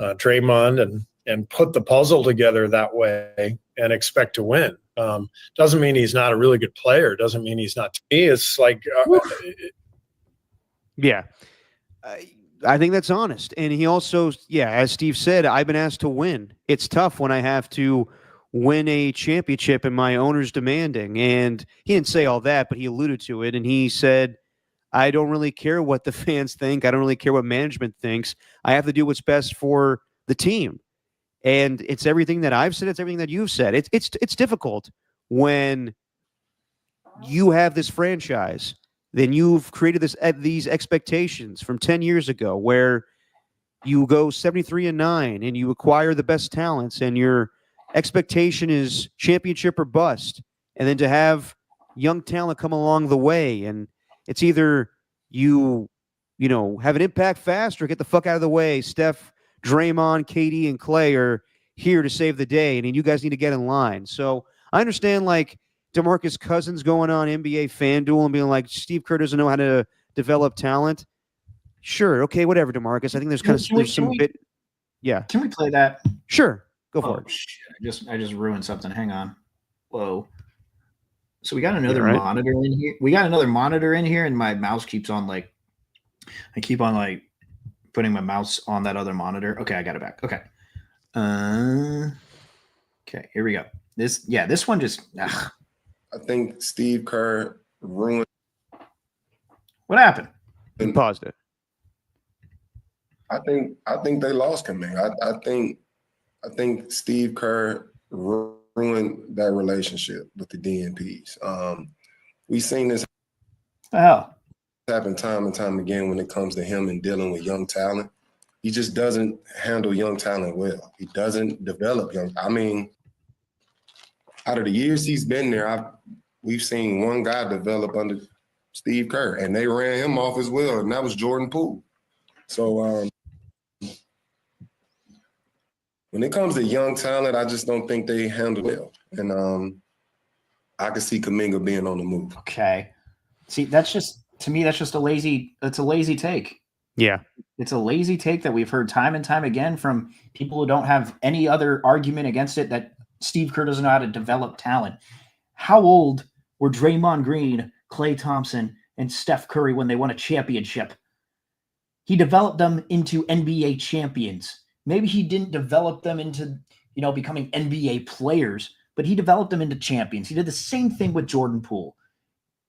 Draymond, and put the puzzle together that way and expect to win. Doesn't mean he's not a really good player. Doesn't mean he's not. To me, it's like, I think that's honest. And he also, as Steve said, I've been asked to win. It's tough when I have to win a championship and my owner's demanding. And he didn't say all that, but he alluded to it. And he said, I don't really care what the fans think. I don't really care what management thinks. I have to do what's best for the team. And it's everything that I've said. It's everything that you've said. It's difficult when you have this franchise. Then you've created these expectations from 10 years ago where you go 73-9 and you acquire the best talents and your expectation is championship or bust. And then to have young talent come along the way, and it's either you have an impact fast or get the fuck out of the way. Steph, Draymond, KD, and Clay are here to save the day, and you guys need to get in line. So I understand, like, DeMarcus Cousins going on NBA FanDuel and being like, Steve Kerr doesn't know how to develop talent. Sure, okay, whatever, DeMarcus. I think there's Yeah. Can we play that? Sure, go for it. Shit. I just ruined something. Hang on. Whoa. So we got another monitor in here. We got another monitor in here, and my mouse keeps on I keep on putting my mouse on that other monitor. Okay, I got it back. Okay. Okay, here we go. This one just. I think Steve Kerr ruined. What happened? And paused it. I think they lost Kuminga. I think I think Steve Kerr ruined that relationship with the DNPs. We've seen this happen time and time again when it comes to him and dealing with young talent. He just doesn't handle young talent well. He doesn't develop young. I mean, out of the years he's been there, we've seen one guy develop under Steve Kerr, and they ran him off as well, and that was Jordan Poole. So when it comes to young talent, I just don't think they handle it well. And I could see Kuminga being on the move. Okay. See, that's just, to me, that's a lazy take. Yeah. It's a lazy take that we've heard time and time again from people who don't have any other argument against it, that Steve Kerr doesn't know how to develop talent. How old were Draymond Green, Klay Thompson, and Steph Curry when they won a championship? He developed them into NBA champions. Maybe he didn't develop them into, becoming NBA players, but he developed them into champions. He did the same thing with Jordan Poole.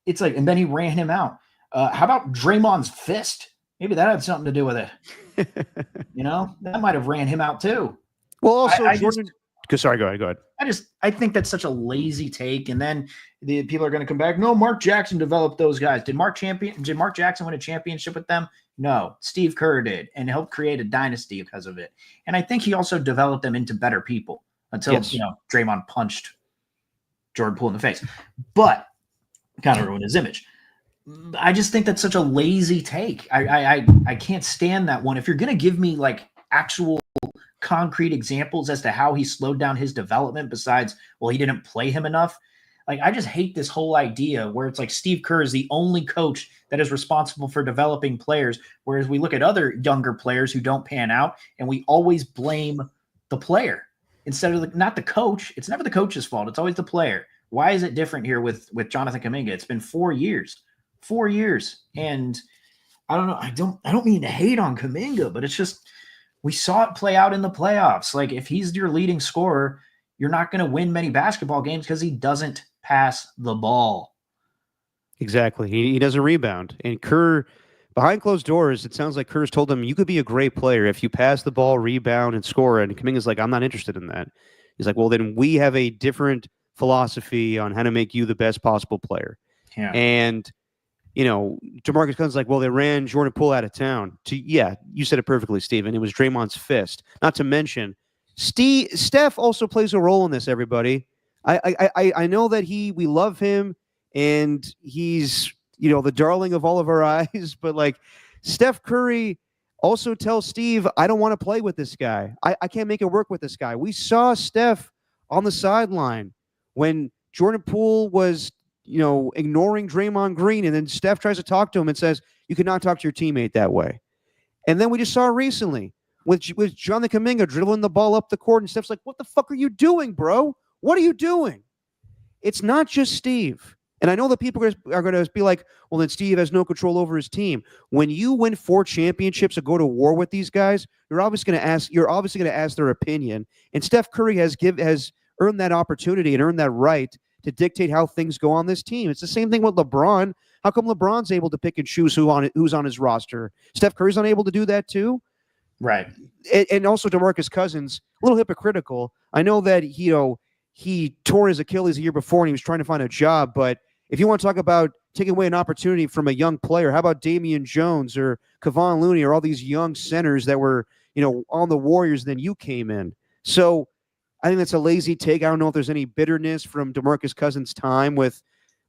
It's like, and then he ran him out. How about Draymond's fist? Maybe that had something to do with it. That might have ran him out too. Well, also Jordan. Sorry, go ahead. I think that's such a lazy take, and then the people are going to come back. No, Mark Jackson developed those guys. Did Mark Jackson win a championship with them? No, Steve Kerr did, and helped create a dynasty because of it. And I think he also developed them into better people until Draymond punched Jordan Poole in the face, but kind of ruined his image. I just think that's such a lazy take. I can't stand that one. If you're going to give me like actual concrete examples as to how he slowed down his development besides, well, he didn't play him enough. Like, I just hate this whole idea where it's like Steve Kerr is the only coach that is responsible for developing players, whereas we look at other younger players who don't pan out and we always blame the player instead of not the coach. It's never the coach's fault. It's always the player. Why is it different here with Jonathan Kuminga? It's been 4 years. 4 years. And I don't know. I don't mean to hate on Kuminga, but it's just, we saw it play out in the playoffs. Like, if he's your leading scorer, you're not going to win many basketball games because he doesn't pass the ball. Exactly. He doesn't rebound. And Kerr, behind closed doors, it sounds like Kerr's told him, you could be a great player if you pass the ball, rebound, and score. And Kuminga's like, I'm not interested in that. He's like, well, then we have a different philosophy on how to make you the best possible player. Yeah. And DeMarcus Cousins like, well, they ran Jordan Poole out of town. You said it perfectly, Steven. It was Draymond's fist. Not to mention, Steph also plays a role in this, everybody. I know that we love him, and he's, the darling of all of our eyes, but like, Steph Curry also tells Steve, I don't want to play with this guy. I can't make it work with this guy. We saw Steph on the sideline when Jordan Poole was ignoring Draymond Green, and then Steph tries to talk to him and says, you cannot talk to your teammate that way. And then we just saw recently with Jonathan Kuminga dribbling the ball up the court, and Steph's like, what the fuck are you doing, bro? What are you doing? It's not just Steve. And I know that people are going to be like, well, then Steve has no control over his team. When you win 4 championships and go to war with these guys, you're obviously going to ask their opinion. And Steph Curry has earned that opportunity and earned that right to dictate how things go on this team. It's the same thing with LeBron. How come LeBron's able to pick and choose who's on his roster? Steph Curry's unable to do that too? Right. And also DeMarcus Cousins, a little hypocritical. I know that he tore his Achilles the year before and he was trying to find a job, but if you want to talk about taking away an opportunity from a young player, how about Damian Jones or Kevon Looney or all these young centers that were, on the Warriors, then you came in. So I think that's a lazy take. I don't know if there's any bitterness from DeMarcus Cousins' time with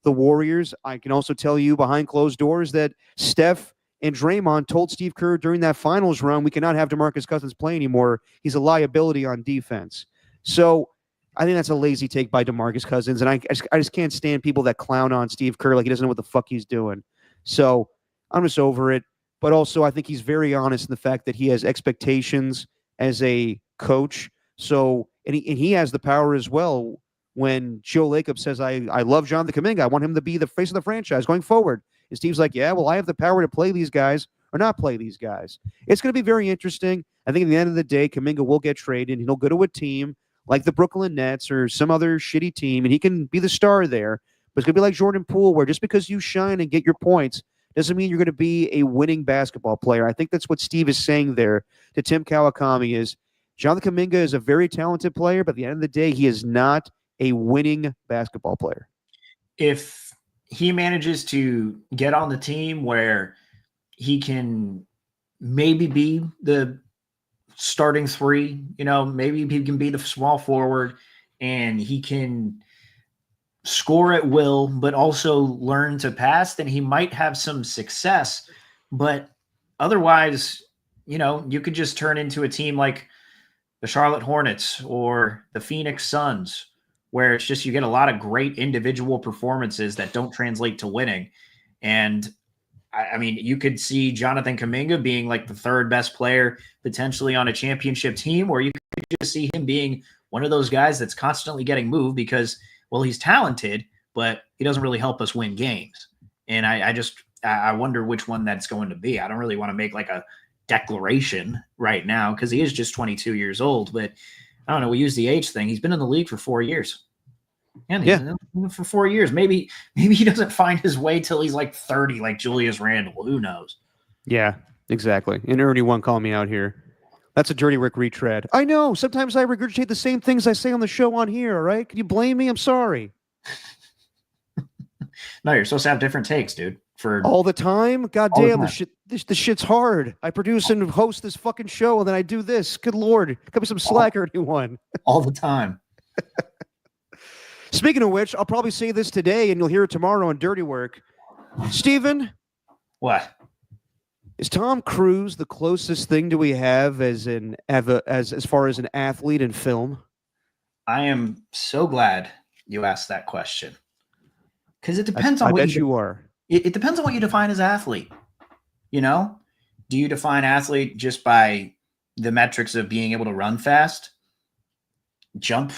the Warriors. I can also tell you behind closed doors that Steph and Draymond told Steve Kerr during that finals run, we cannot have DeMarcus Cousins play anymore. He's a liability on defense. So I think that's a lazy take by DeMarcus Cousins, and I just can't stand people that clown on Steve Kerr like he doesn't know what the fuck he's doing. So I'm just over it. But also I think he's very honest in the fact that he has expectations as a coach. So and he has the power as well. When Joe Lacob says, I love Jonathan Kuminga, I want him to be the face of the franchise going forward. And Steve's like, yeah, well, I have the power to play these guys or not play these guys. It's going to be very interesting. I think at the end of the day, Kuminga will get traded and he'll go to a team like the Brooklyn Nets or some other shitty team, and he can be the star there. But it's going to be like Jordan Poole, where just because you shine and get your points doesn't mean you're going to be a winning basketball player. I think that's what Steve is saying there to Tim Kawakami is, Jonathan Kuminga is a very talented player, but at the end of the day, he is not a winning basketball player. If he manages to get on the team where he can maybe be the starting three, maybe he can be the small forward and he can score at will, but also learn to pass, then he might have some success. But otherwise, you could just turn into a team like the Charlotte Hornets or the Phoenix Suns, where it's just you get a lot of great individual performances that don't translate to winning. And I mean, you could see Jonathan Kuminga being like the third best player potentially on a championship team, or you could just see him being one of those guys that's constantly getting moved because, well, he's talented, but he doesn't really help us win games. And I wonder which one that's going to be. I don't really want to make like a declaration right now because he is just 22 years old, but I don't know. We use the age thing. He's been in the league for 4 years. And he's been for 4 years. Maybe he doesn't find his way till he's like 30, like Julius Randle. Who knows? Yeah, exactly. And Ernie won't call me out here. That's a Dirty Rick retread. I know. Sometimes I regurgitate the same things I say on the show on here, all right? Can you blame me? I'm sorry. No, you're supposed to have different takes, dude. For all the time? God damn, the time. The shit's hard. I produce and host this fucking show, and then I do this. Good Lord. Cut me some slack or anyone. All the time. Speaking of which, I'll probably say this today, and you'll hear it tomorrow on Dirty Work. Steven? What? Is Tom Cruise the closest thing do we have as far as an athlete in film? I am so glad you asked that question. Because it depends on I what bet you are. It depends on what you define as athlete. Do you define athlete just by the metrics of being able to run fast, jump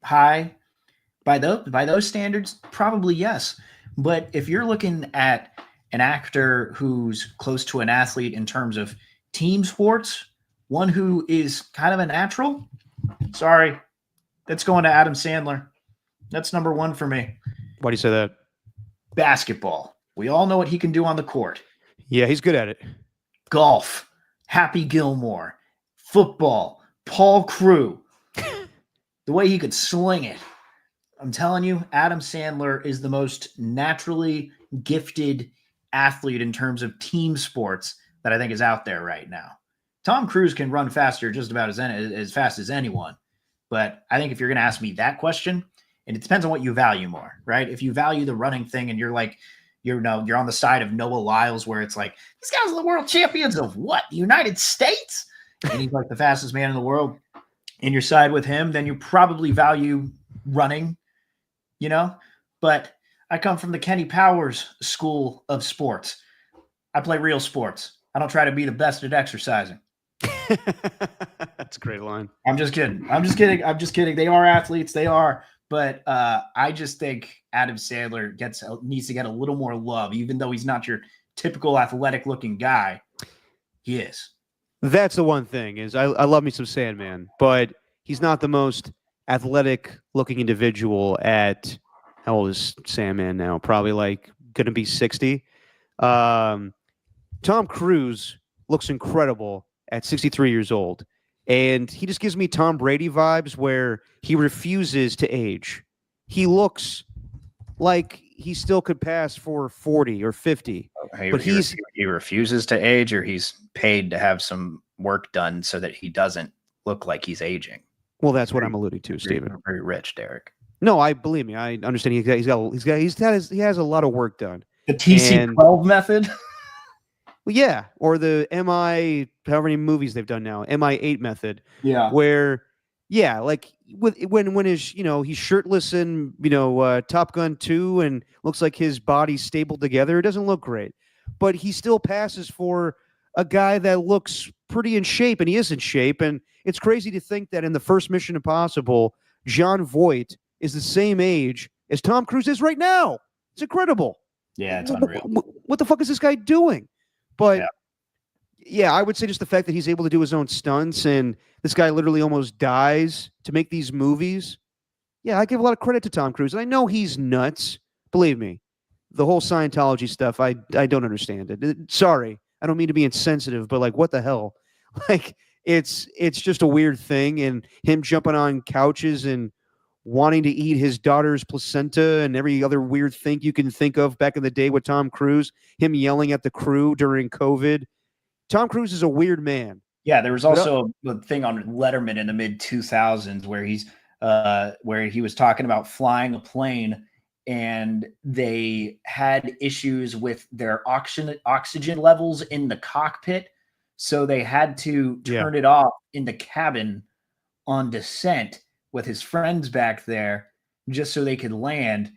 high? By those standards, probably yes. But if you're looking at an actor who's close to an athlete in terms of team sports, one who is kind of a natural, sorry, that's going to Adam Sandler. That's number one for me. Why do you say that? Basketball. We all know what he can do on the court. Yeah, he's good at it. Golf. Happy Gilmore. Football. Paul Crewe. The way he could sling it. I'm telling you, Adam Sandler is the most naturally gifted athlete in terms of team sports that I think is out there right now. Tom Cruise can run faster just about as fast as anyone. But I think if you're going to ask me that question, and it depends on what you value more, right? If you value the running thing and you're like, you're on the side of Noah Lyles where it's like, these guys are the world champions of what? The United States? And he's like the fastest man in the world. And you're side with him, then you probably value running, But I come from the Kenny Powers school of sports. I play real sports. I don't try to be the best at exercising. That's a great line. I'm just kidding. They are athletes. They are. But I just think Adam Sandler needs to get a little more love, even though he's not your typical athletic-looking guy. He is. That's the one thing is I love me some Sandman, but he's not the most athletic-looking individual at how old is Sandman now? Probably like going to be 60. Tom Cruise looks incredible at 63 years old. And he just gives me Tom Brady vibes where he refuses to age. He looks like he still could pass for 40 or 50. But he refuses to age, or he's paid to have some work done so that he doesn't look like he's aging. Well, that's what I'm alluding to, Stephen. Very rich, Derek. No, I believe me. I understand. He has a lot of work done. The TC12 method. Well, yeah, or the MI, however many movies they've done now, MI8 method. Yeah. Where, yeah, like when his, he's shirtless in, Top Gun 2 and looks like his body's stapled together. It doesn't look great, but he still passes for a guy that looks pretty in shape, and he is in shape. And it's crazy to think that in the first Mission Impossible, Jon Voight is the same age as Tom Cruise is right now. It's incredible. Yeah, it's unreal. What the fuck is this guy doing? But yeah, I would say just the fact that he's able to do his own stunts and this guy literally almost dies to make these movies. Yeah, I give a lot of credit to Tom Cruise. And I know he's nuts. Believe me, the whole Scientology stuff, I don't understand it. Sorry, I don't mean to be insensitive, but like, what the hell? Like, it's just a weird thing, and him jumping on couches and wanting to eat his daughter's placenta and every other weird thing you can think of back in the day with Tom Cruise, him yelling at the crew during COVID. Tom Cruise is a weird man. Yeah, there was also a thing on Letterman in the mid 2000s where he was talking about flying a plane, and they had issues with their oxygen levels in the cockpit, so they had to turn it off in the cabin on descent with his friends back there just so they could land.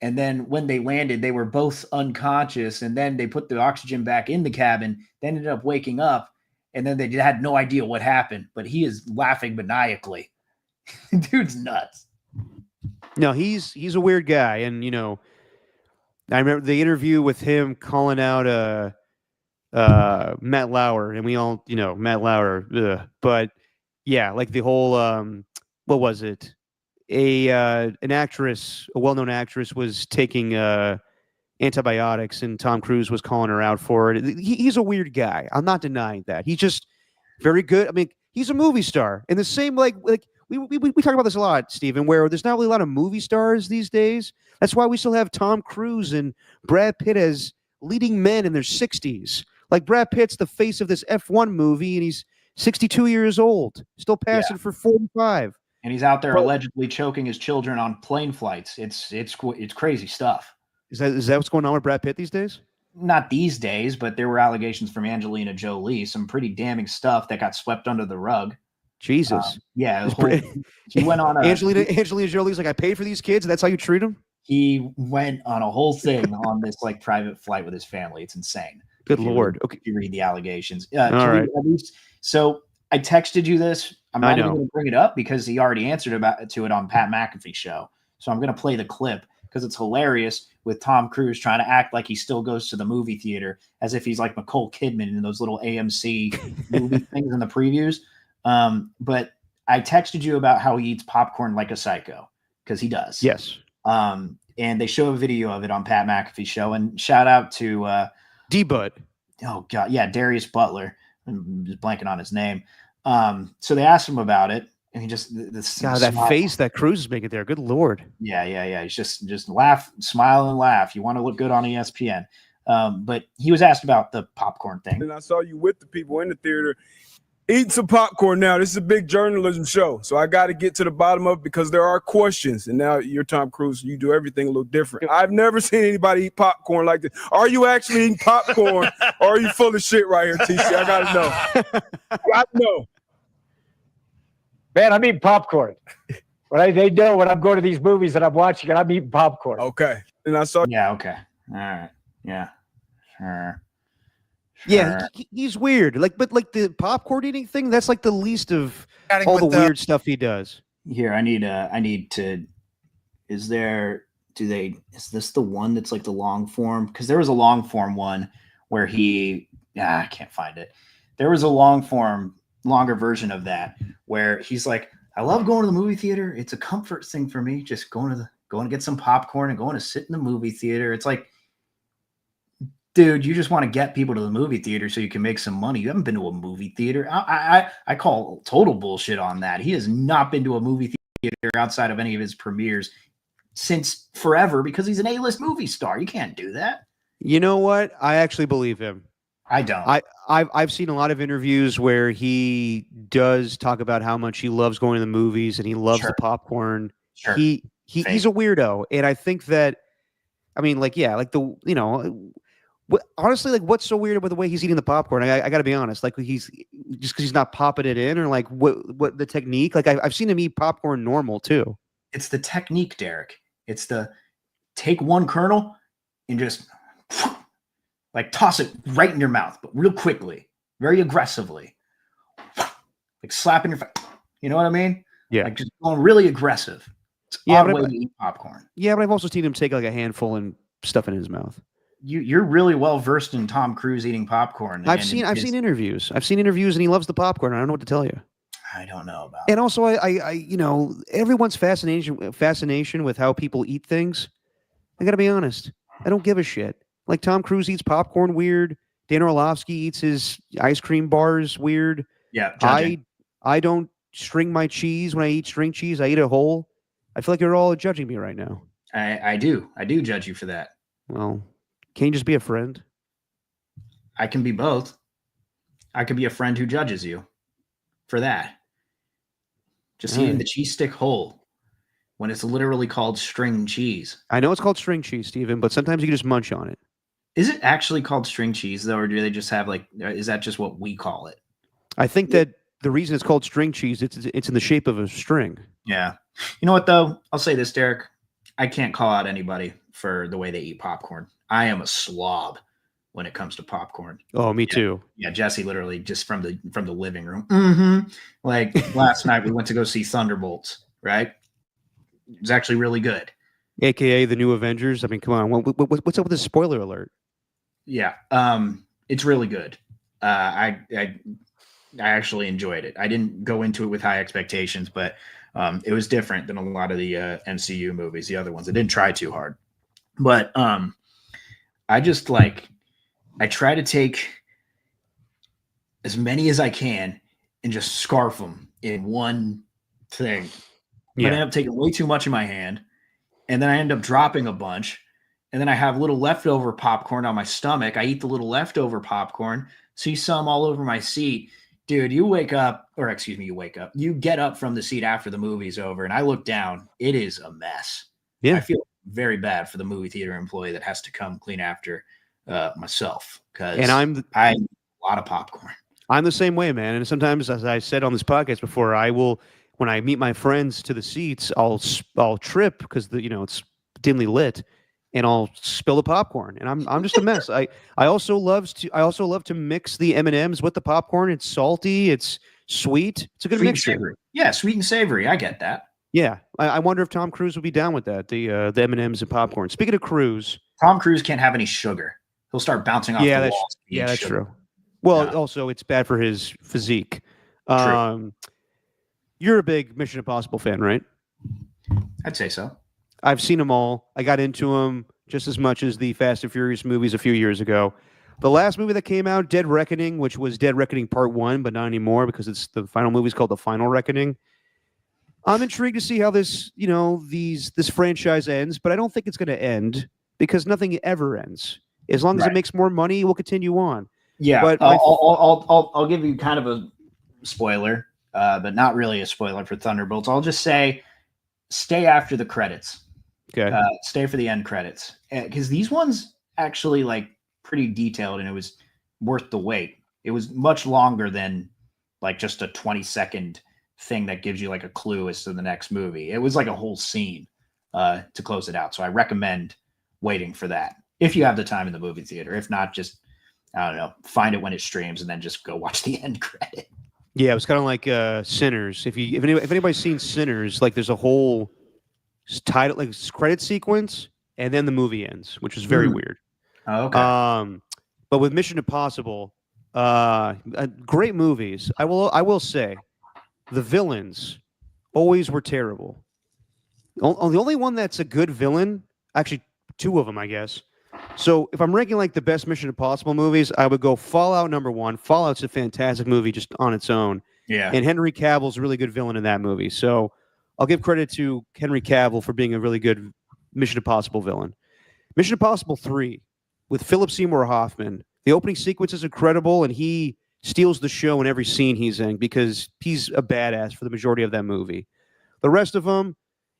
And then when they landed, they were both unconscious, and then they put the oxygen back in the cabin. They ended up waking up, and then they had no idea what happened, but he is laughing maniacally. Dude's nuts. No, he's a weird guy. And, I remember the interview with him calling out Matt Lauer, and we all, Matt Lauer. But yeah, like the whole, what was it? An actress, a well-known actress, was taking antibiotics, and Tom Cruise was calling her out for it. He's a weird guy. I'm not denying that. He's just very good. I mean, he's a movie star. And the same, like we talk about this a lot, Stephen, where there's not really a lot of movie stars these days. That's why we still have Tom Cruise and Brad Pitt as leading men in their 60s. Like, Brad Pitt's the face of this F1 movie, and he's 62 years old, still passing for 45. And he's out there allegedly choking his children on plane flights. It's crazy stuff. Is that what's going on with Brad Pitt these days? Not these days, but there were allegations from Angelina Jolie, some pretty damning stuff that got swept under the rug. Jesus. Yeah. He went on Angelina Jolie's like, I paid for these kids. That's how you treat them? He went on a whole thing on this like private flight with his family. It's insane. Good Lord. Okay. If you read the allegations. All right. So I texted you this. I'm not even going to bring it up because he already answered to it on Pat McAfee's show. So I'm going to play the clip because it's hilarious with Tom Cruise trying to act like he still goes to the movie theater as if he's like Nicole Kidman in those little AMC movie things in the previews. But I texted you about how he eats popcorn like a psycho, because he does. Yes. And they show a video of it on Pat McAfee's show. And shout out to D-Bud. Oh God, yeah, Darius Butler. I'm just blanking on his name. So they asked him about it, and he just that face that Cruise is making there. Good Lord. Yeah. He's just laugh, smile, and laugh. You want to look good on ESPN. But he was asked about the popcorn thing. And I saw you with the people in the theater eating some popcorn. Now, this is a big journalism show, so I got to get to the bottom of it because there are questions. And now you're Tom Cruise. You do everything a little different. I've never seen anybody eat popcorn like this. Are you actually eating popcorn, or are you full of shit right here, TC? I got to know. I know. Man, I'm eating popcorn. They know when I'm going to these movies that I'm watching, and I'm eating popcorn. Okay. And I saw. Yeah. Okay. All right. Yeah. Sure. Yeah, he's weird. But the popcorn eating thing, that's like the least of all the weird stuff he does. Here, I need to. Is this the one that's like the long form? Because there was a long form one where I can't find it. There was a longer version of that where he's like, I love going to the movie theater. It's a comfort thing for me. Just going to get some popcorn and going to sit in the movie theater. It's like, dude, you just want to get people to the movie theater so you can make some money. You haven't been to a movie theater. I call total bullshit on that. He has not been to a movie theater outside of any of his premieres since forever because he's an A-list movie star. You can't do that. You know what? I actually believe him. I don't. I've seen a lot of interviews where he does talk about how much he loves going to the movies and he loves the popcorn. Sure. He's a weirdo, and I think that, I mean, honestly, like, what's so weird about the way he's eating the popcorn? I got to be honest. Like, he's just because he's not popping it in, or like what the technique? Like, I've seen him eat popcorn normal too. It's the technique, Derek. It's the take one kernel and just like toss it right in your mouth, but real quickly, very aggressively, like slapping your face. You know what I mean? Yeah. Like just going really aggressive. It's an odd way to eat popcorn. Yeah, but I've also seen him take like a handful and stuff in his mouth. You're really well versed in Tom Cruise eating popcorn. I've seen interviews. I've seen interviews, and he loves the popcorn. I don't know what to tell you. I don't know about. And also, I everyone's fascination with how people eat things. I got to be honest. I don't give a shit. Like, Tom Cruise eats popcorn weird. Dan Orlovsky eats his ice cream bars weird. Yeah, judging. I don't string my cheese when I eat string cheese. I eat it whole. I feel like you're all judging me right now. I do judge you for that. Well, can't you just be a friend? I can be both. I could be a friend who judges you for that. Just eating the cheese stick whole when it's literally called string cheese. I know it's called string cheese, Steven, but sometimes you can just munch on it. Is it actually called string cheese though, or do they just have is that just what we call it? I think that the reason it's called string cheese, it's in the shape of a string. Yeah. You know what though? I'll say this, Derek. I can't call out anybody for the way they eat popcorn. I am a slob when it comes to popcorn. Oh, me too. Yeah, Jesse literally just from the living room. Like last night we went to go see Thunderbolts, right? It was actually really good. AKA the new Avengers. I mean, come on. What's up with this spoiler alert? Yeah. It's really good. I actually enjoyed it. I didn't go into it with high expectations, but it was different than a lot of the MCU movies, the other ones. I didn't try too hard. But I just I try to take as many as I can and just scarf them in one thing. But I end up taking way too much in my hand, and then I end up dropping a bunch, and then I have little leftover popcorn on my stomach. I eat the little leftover popcorn, see some all over my seat. Dude, you get up from the seat after the movie's over, and I look down. It is a mess. Yeah. I feel very bad for the movie theater employee that has to come clean after myself, because I eat a lot of popcorn. I'm the same way, man. And sometimes, as I said on this podcast before, I will, when I meet my friends to the seats, I'll trip because it's dimly lit, and I'll spill the popcorn, and I'm just a mess. I also love to mix the M&Ms with the popcorn. It's salty, it's sweet, it's a good mixture. Yeah, sweet and savory. I get that. Yeah, I wonder if Tom Cruise would be down with that. The M&Ms and popcorn. Speaking of Cruise, Tom Cruise can't have any sugar. He'll start bouncing off the walls. Yeah, that's true. Well, also it's bad for his physique. You're a big Mission Impossible fan, right? I'd say so. I've seen them all. I got into them just as much as the Fast and Furious movies a few years ago. The last movie that came out, Dead Reckoning, which was Dead Reckoning Part 1, but not anymore because it's the final movie is called The Final Reckoning. I'm intrigued to see how this franchise ends, but I don't think it's going to end because nothing ever ends. As long as it makes more money, we'll continue on. Yeah, but I'll give you kind of a spoiler, but not really a spoiler for Thunderbolts. I'll just say, stay after the credits. Okay. Stay for the end credits, because these ones actually pretty detailed, and it was worth the wait. It was much longer than just a 20-second thing that gives you a clue as to the next movie. It was a whole scene to close it out. So I recommend waiting for that if you have the time in the movie theater. If not, just find it when it streams and then just go watch the end credit. Yeah, it was kind of like Sinners. If anybody's seen Sinners, there's a whole title, credit sequence, and then the movie ends, which is very weird. Oh, okay. But with Mission Impossible, great movies. I will say, the villains always were terrible. The only one that's a good villain, actually, two of them, I guess. So if I'm ranking the best Mission Impossible movies, I would go Fallout #1. Fallout's a fantastic movie just on its own. Yeah. And Henry Cavill's a really good villain in that movie. So I'll give credit to Henry Cavill for being a really good Mission Impossible villain. Mission Impossible 3 with Philip Seymour Hoffman. The opening sequence is incredible, and he steals the show in every scene he's in because he's a badass for the majority of that movie. The rest of them,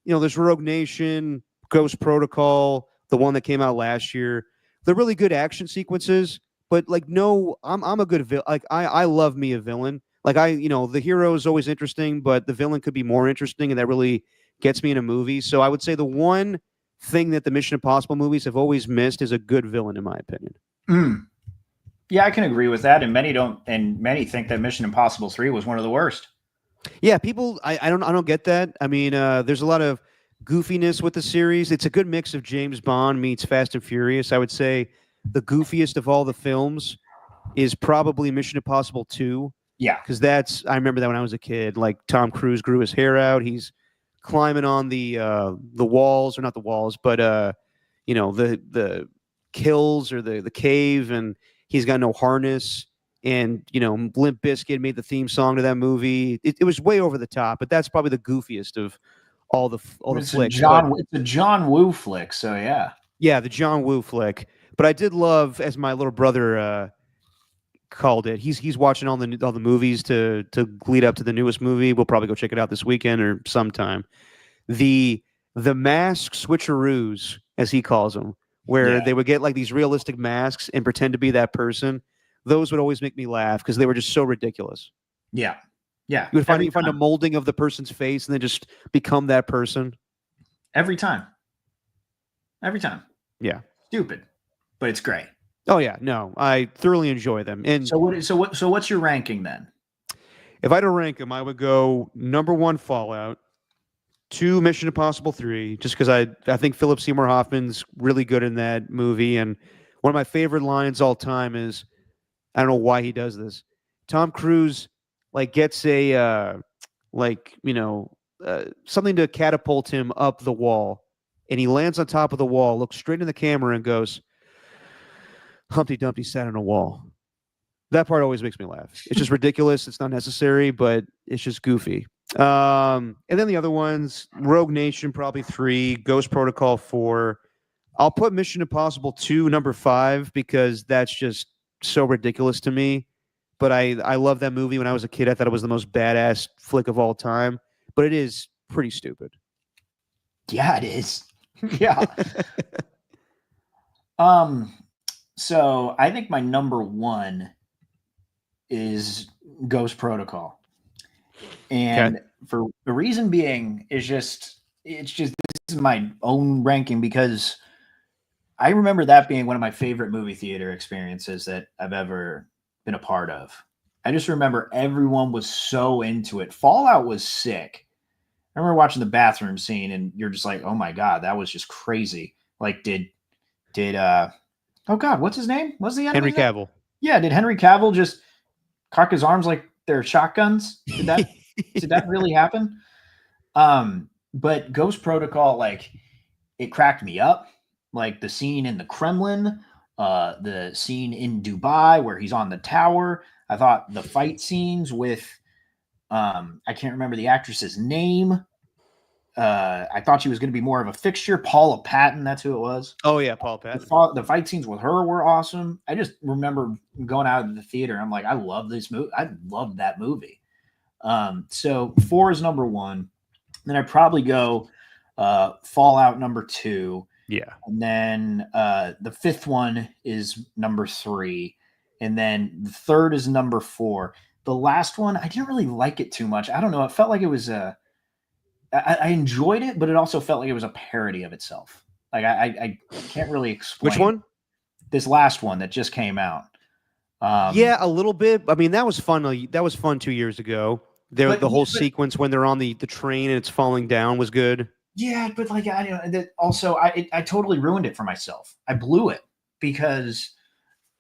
there's Rogue Nation, Ghost Protocol, the one that came out last year. They're really good action sequences, but I'm a good villain. I love me a villain. The hero is always interesting, but the villain could be more interesting, and that really gets me in a movie. So I would say the one thing that the Mission Impossible movies have always missed is a good villain, in my opinion. Yeah, I can agree with that, and many don't, and many think that Mission Impossible 3 was one of the worst. Yeah, people, I don't get that. I mean, there's a lot of goofiness with the series. It's a good mix of James Bond meets Fast and Furious. I would say the goofiest of all the films is probably Mission Impossible 2. Yeah, because I remember that when I was a kid. Tom Cruise grew his hair out. He's climbing on the walls, or not the walls, but the kills or the cave, and he's got no harness. and Limp Bizkit made the theme song to that movie. It was way over the top, but that's probably the goofiest of all the flicks. It's a John Woo flick, so yeah. Yeah, the John Woo flick. But I did love, as my little brother called it. He's watching all the movies to lead up to the newest movie. We'll probably go check it out this weekend or sometime. The mask switcheroos, as he calls them, where they would get like these realistic masks and pretend to be that person. Those would always make me laugh because they were just so ridiculous. Yeah. Yeah. You would find a molding of the person's face and then just become that person. Every time. Yeah. Stupid, but it's great. Oh yeah, no, I thoroughly enjoy them. And so what's your ranking then? If I had to rank them, I would go number 1 Fallout, 2 Mission Impossible 3, just because I think Philip Seymour Hoffman's really good in that movie. And one of my favorite lines all time is, I don't know why he does this. Tom Cruise gets a something to catapult him up the wall, and he lands on top of the wall, looks straight in the camera, and goes, "Humpty Dumpty sat on a wall." That part always makes me laugh. It's just ridiculous. It's not necessary, but it's just goofy. And then the other ones, Rogue Nation, probably 3, Ghost Protocol 4. I'll put Mission Impossible 2, number 5, because that's just so ridiculous to me. But I love that movie. When I was a kid, I thought it was the most badass flick of all time. But it is pretty stupid. Yeah, it is. Yeah. So I think my number 1 is Ghost Protocol. And for the reason being is this is my own ranking, because I remember that being one of my favorite movie theater experiences that I've ever been a part of. I just remember everyone was so into it. Fallout was sick. I remember watching the bathroom scene and you're just like, oh my God, that was just crazy. Like did oh God, what's his name? What's the Henry Cavill. Yeah, did Henry Cavill just cock his arms like they're shotguns? Did that really happen? But Ghost Protocol, it cracked me up. Like the scene in the Kremlin, the scene in Dubai where he's on the tower. I thought the fight scenes with I can't remember the actress's name. I thought she was going to be more of a fixture. Paula Patton, that's who it was. Oh yeah, Paula Patton. The fight scenes with her were awesome. I just remember going out of the theater. I'm like, I love this movie. I love that movie. So 4 is number 1. Then I'd probably go Fallout number 2. Yeah. And then the 5th one is number 3. And then the 3rd is number 4. The last one, I didn't really like it too much. I don't know. It felt like it was I enjoyed it, but it also felt like it was a parody of itself. Like I can't really explain. Which one? This last one that just came out. Yeah, a little bit. I mean, that was fun. That was fun 2 years ago. The whole sequence when they're on the train and it's falling down was good. Yeah, but I totally ruined it for myself. I blew it because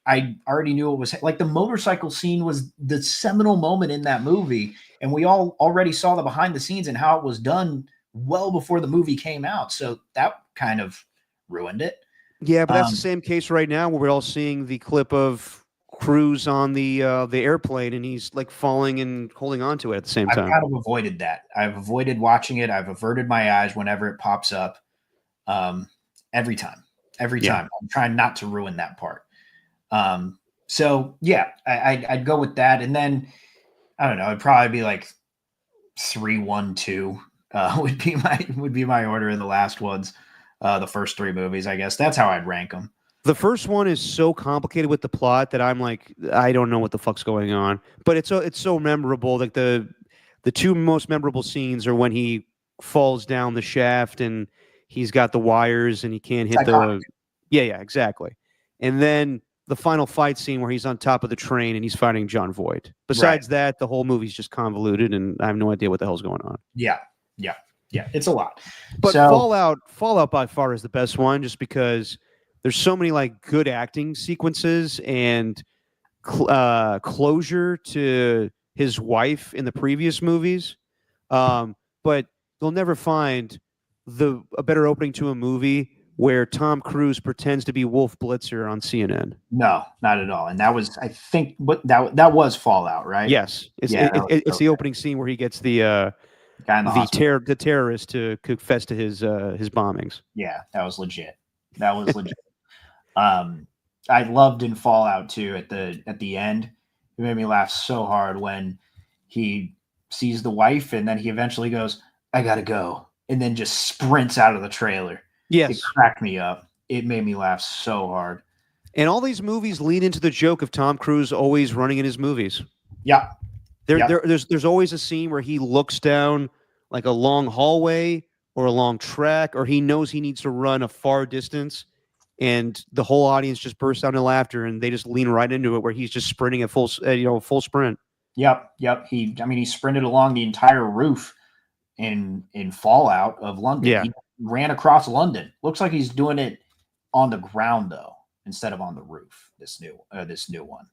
I already knew it was like the motorcycle scene was the seminal moment in that movie. And we all already saw the behind the scenes and how it was done well before the movie came out. So that kind of ruined it. Yeah, but that's the same case right now where we're all seeing the clip of Cruise on the airplane and he's like falling and holding on to it at the same time. I've kind of avoided that. I've avoided watching it. I've averted my eyes whenever it pops up. Every time. I'm trying not to ruin that part. So yeah, I'd go with that. And then I don't know, it'd probably be like 3, 1, 2 would be my order in the last ones. The first 3 movies, I guess. That's how I'd rank them. The first one is so complicated with the plot that I'm like, I don't know what the fuck's going on. But it's so memorable. Like the 2 most memorable scenes are when he falls down the shaft and he's got the wires and he can't hit the. Yeah, exactly. And then the final fight scene where he's on top of the train and he's fighting John Voight. Besides that, the whole movie's just convoluted and I have no idea what the hell's going on. Yeah. It's a lot. But Fallout by far is the best one, just because there's so many like good acting sequences and closure to his wife in the previous movies. But they'll never find a better opening to a movie where Tom Cruise pretends to be Wolf Blitzer on CNN? No, not at all. And that was, I think, but that was Fallout, right? Yes, it's Yeah, it's the opening scene where he gets the guy in the hospital. the terrorist to confess to his bombings. Yeah, that was legit. That was legit. I loved in Fallout 2 at the end. It made me laugh so hard when he sees the wife and then he eventually goes, "I gotta go," and then just sprints out of the trailer. Yes, It cracked me up. It made me laugh so hard. and all these movies lean into the joke of Tom Cruise always running in his movies. Yeah, There's always a scene where he looks down like a long hallway or a long track, or he knows he needs to run a far distance, and the whole audience just bursts out into laughter, and they just lean right into it, where he's just sprinting at full sprint. Yep. He sprinted along the entire roof in Fallout of London. Yeah. He ran across London. Looks like he's doing it on the ground though, instead of on the roof. This new one.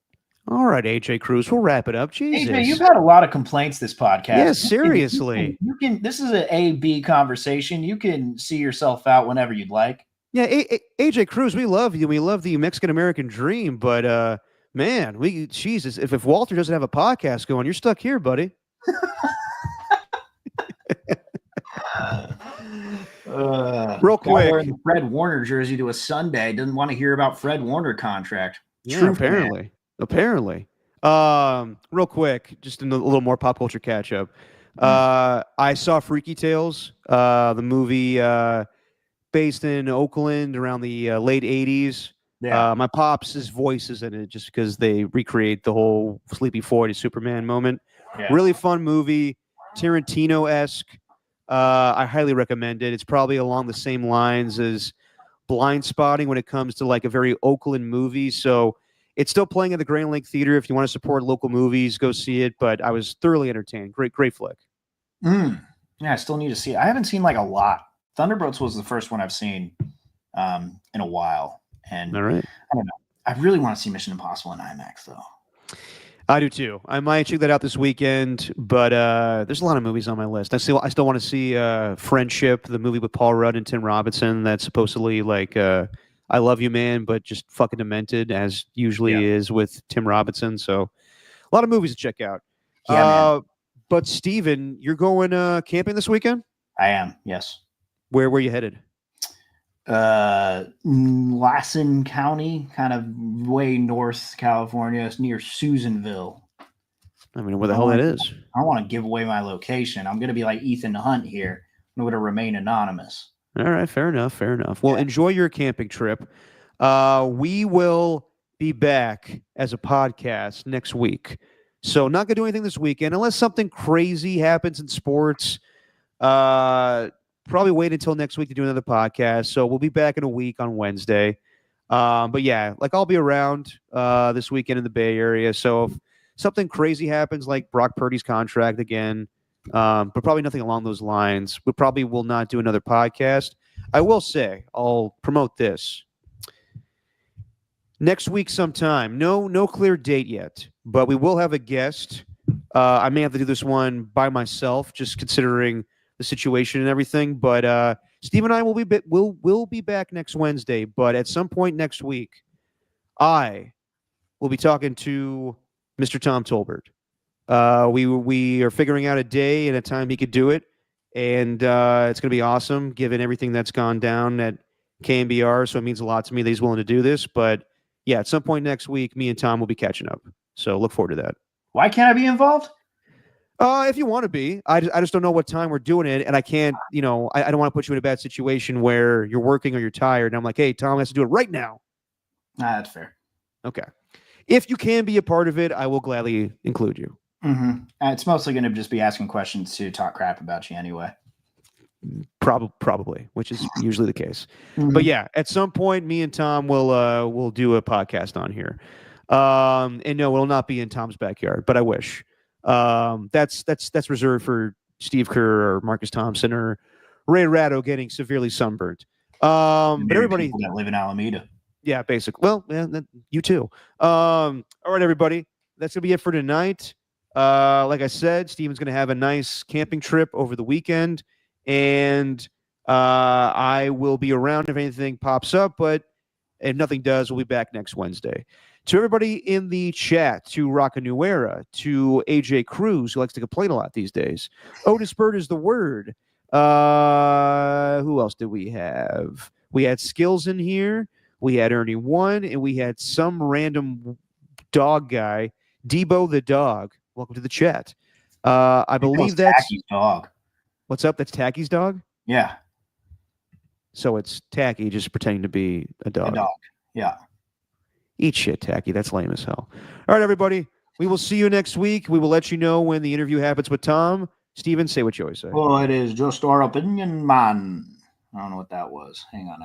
All right, AJ Cruz, we'll wrap it up. Jesus, AJ, you've had a lot of complaints this podcast. Yeah, seriously. You can. This is an A/B conversation. You can see yourself out whenever you'd like. Yeah, AJ Cruz, we love you. We love the Mexican American dream, but man, Jesus, if Walter doesn't have a podcast going, you're stuck here, buddy. Real quick, wearing the Fred Warner jersey to a Sunday. Doesn't want to hear about Fred Warner contract. Yeah, True apparently. Real quick, just a little more pop culture catch up. I saw Freaky Tales, the movie based in Oakland around the late 80s. Yeah. My pops' voice is in it just because they recreate the whole Sleepy Floyd to Superman moment. Yeah. Really fun movie, Tarantino-esque. I highly recommend it. It's probably along the same lines as Blind Spotting when it comes to like a very Oakland movie. So it's still playing at the Grand Lake Theater. If you want to support local movies, go see it. But I was thoroughly entertained. Great flick. Yeah, I still need to see it. I haven't seen like a lot. Thunderbolts was the first one I've seen in a while. And All right. I don't know. I really want to see Mission Impossible in IMAX though. I do too. I might check that out this weekend, but there's a lot of movies on my list. I still want to see Friendship, the movie with Paul Rudd and Tim Robinson. That's supposedly like I Love You Man, but just fucking demented, as usually is with Tim Robinson. So a lot of movies to check out. Yeah, but Steven, you're going camping this weekend? I am, yes. Where are you headed? Lassen County, kind of way north California. It's near Susanville. I mean, where the hell that is? I don't want to give away my location. I'm going to be like Ethan Hunt here. I'm going to remain anonymous. All right, fair enough. Well, enjoy your camping trip. We will be back as a podcast next week. So not going to do anything this weekend unless something crazy happens in sports. Probably wait until next week to do another podcast. So we'll be back in a week on Wednesday. But yeah, like I'll be around this weekend in the Bay Area. So if something crazy happens, like Brock Purdy's contract again, but probably nothing along those lines, we probably will not do another podcast. I will say, I'll promote this. Next week sometime, no clear date yet, but we will have a guest. I may have to do this one by myself, just considering the situation and everything. But Steve and I will be back next Wednesday. But at some point next week, I will be talking to Mr. Tom Tolbert. We are figuring out a day and a time he could do it, and it's going to be awesome, given everything that's gone down at KMBR. So it means a lot to me that he's willing to do this. But yeah, at some point next week, me and Tom will be catching up. So look forward to that. Why can't I be involved? If you want to be, I just don't know what time we're doing it, and I can't, I don't want to put you in a bad situation where you're working or you're tired, and I'm like, hey, Tom has to do it right now. Nah, that's fair. Okay. If you can be a part of it, I will gladly include you. Mm-hmm. It's mostly going to just be asking questions to talk crap about you anyway. Probably, which is usually the case. Mm-hmm. But yeah, at some point, me and Tom will do a podcast on here. And no, it'll not be in Tom's backyard, but I wish. That's reserved for Steve Kerr or Marcus Thompson or Ray Ratto getting severely sunburned. But everybody that live in Alameda. Yeah, basically. Well, yeah, you too. All right, everybody. That's gonna be it for tonight. Like I said, Steven's gonna have a nice camping trip over the weekend, and I will be around if anything pops up, but if nothing does, we'll be back next Wednesday. To everybody in the chat, to Rocka New Era, to AJ Cruz, who likes to complain a lot these days. Otis Bird is the word. Who else did we have? We had Skills in here. We had Ernie One, and we had some random dog guy, Debo the dog. Welcome to the chat. I believe that's Tacky's dog. What's up? That's Tacky's dog? Yeah. So it's Tacky just pretending to be a dog. A dog. Yeah. Eat shit, Tacky. That's lame as hell. All right, everybody. We will see you next week. We will let you know when the interview happens with Tom. Steven, say what you always say. Well, it is just our opinion, man. I don't know what that was. Hang on.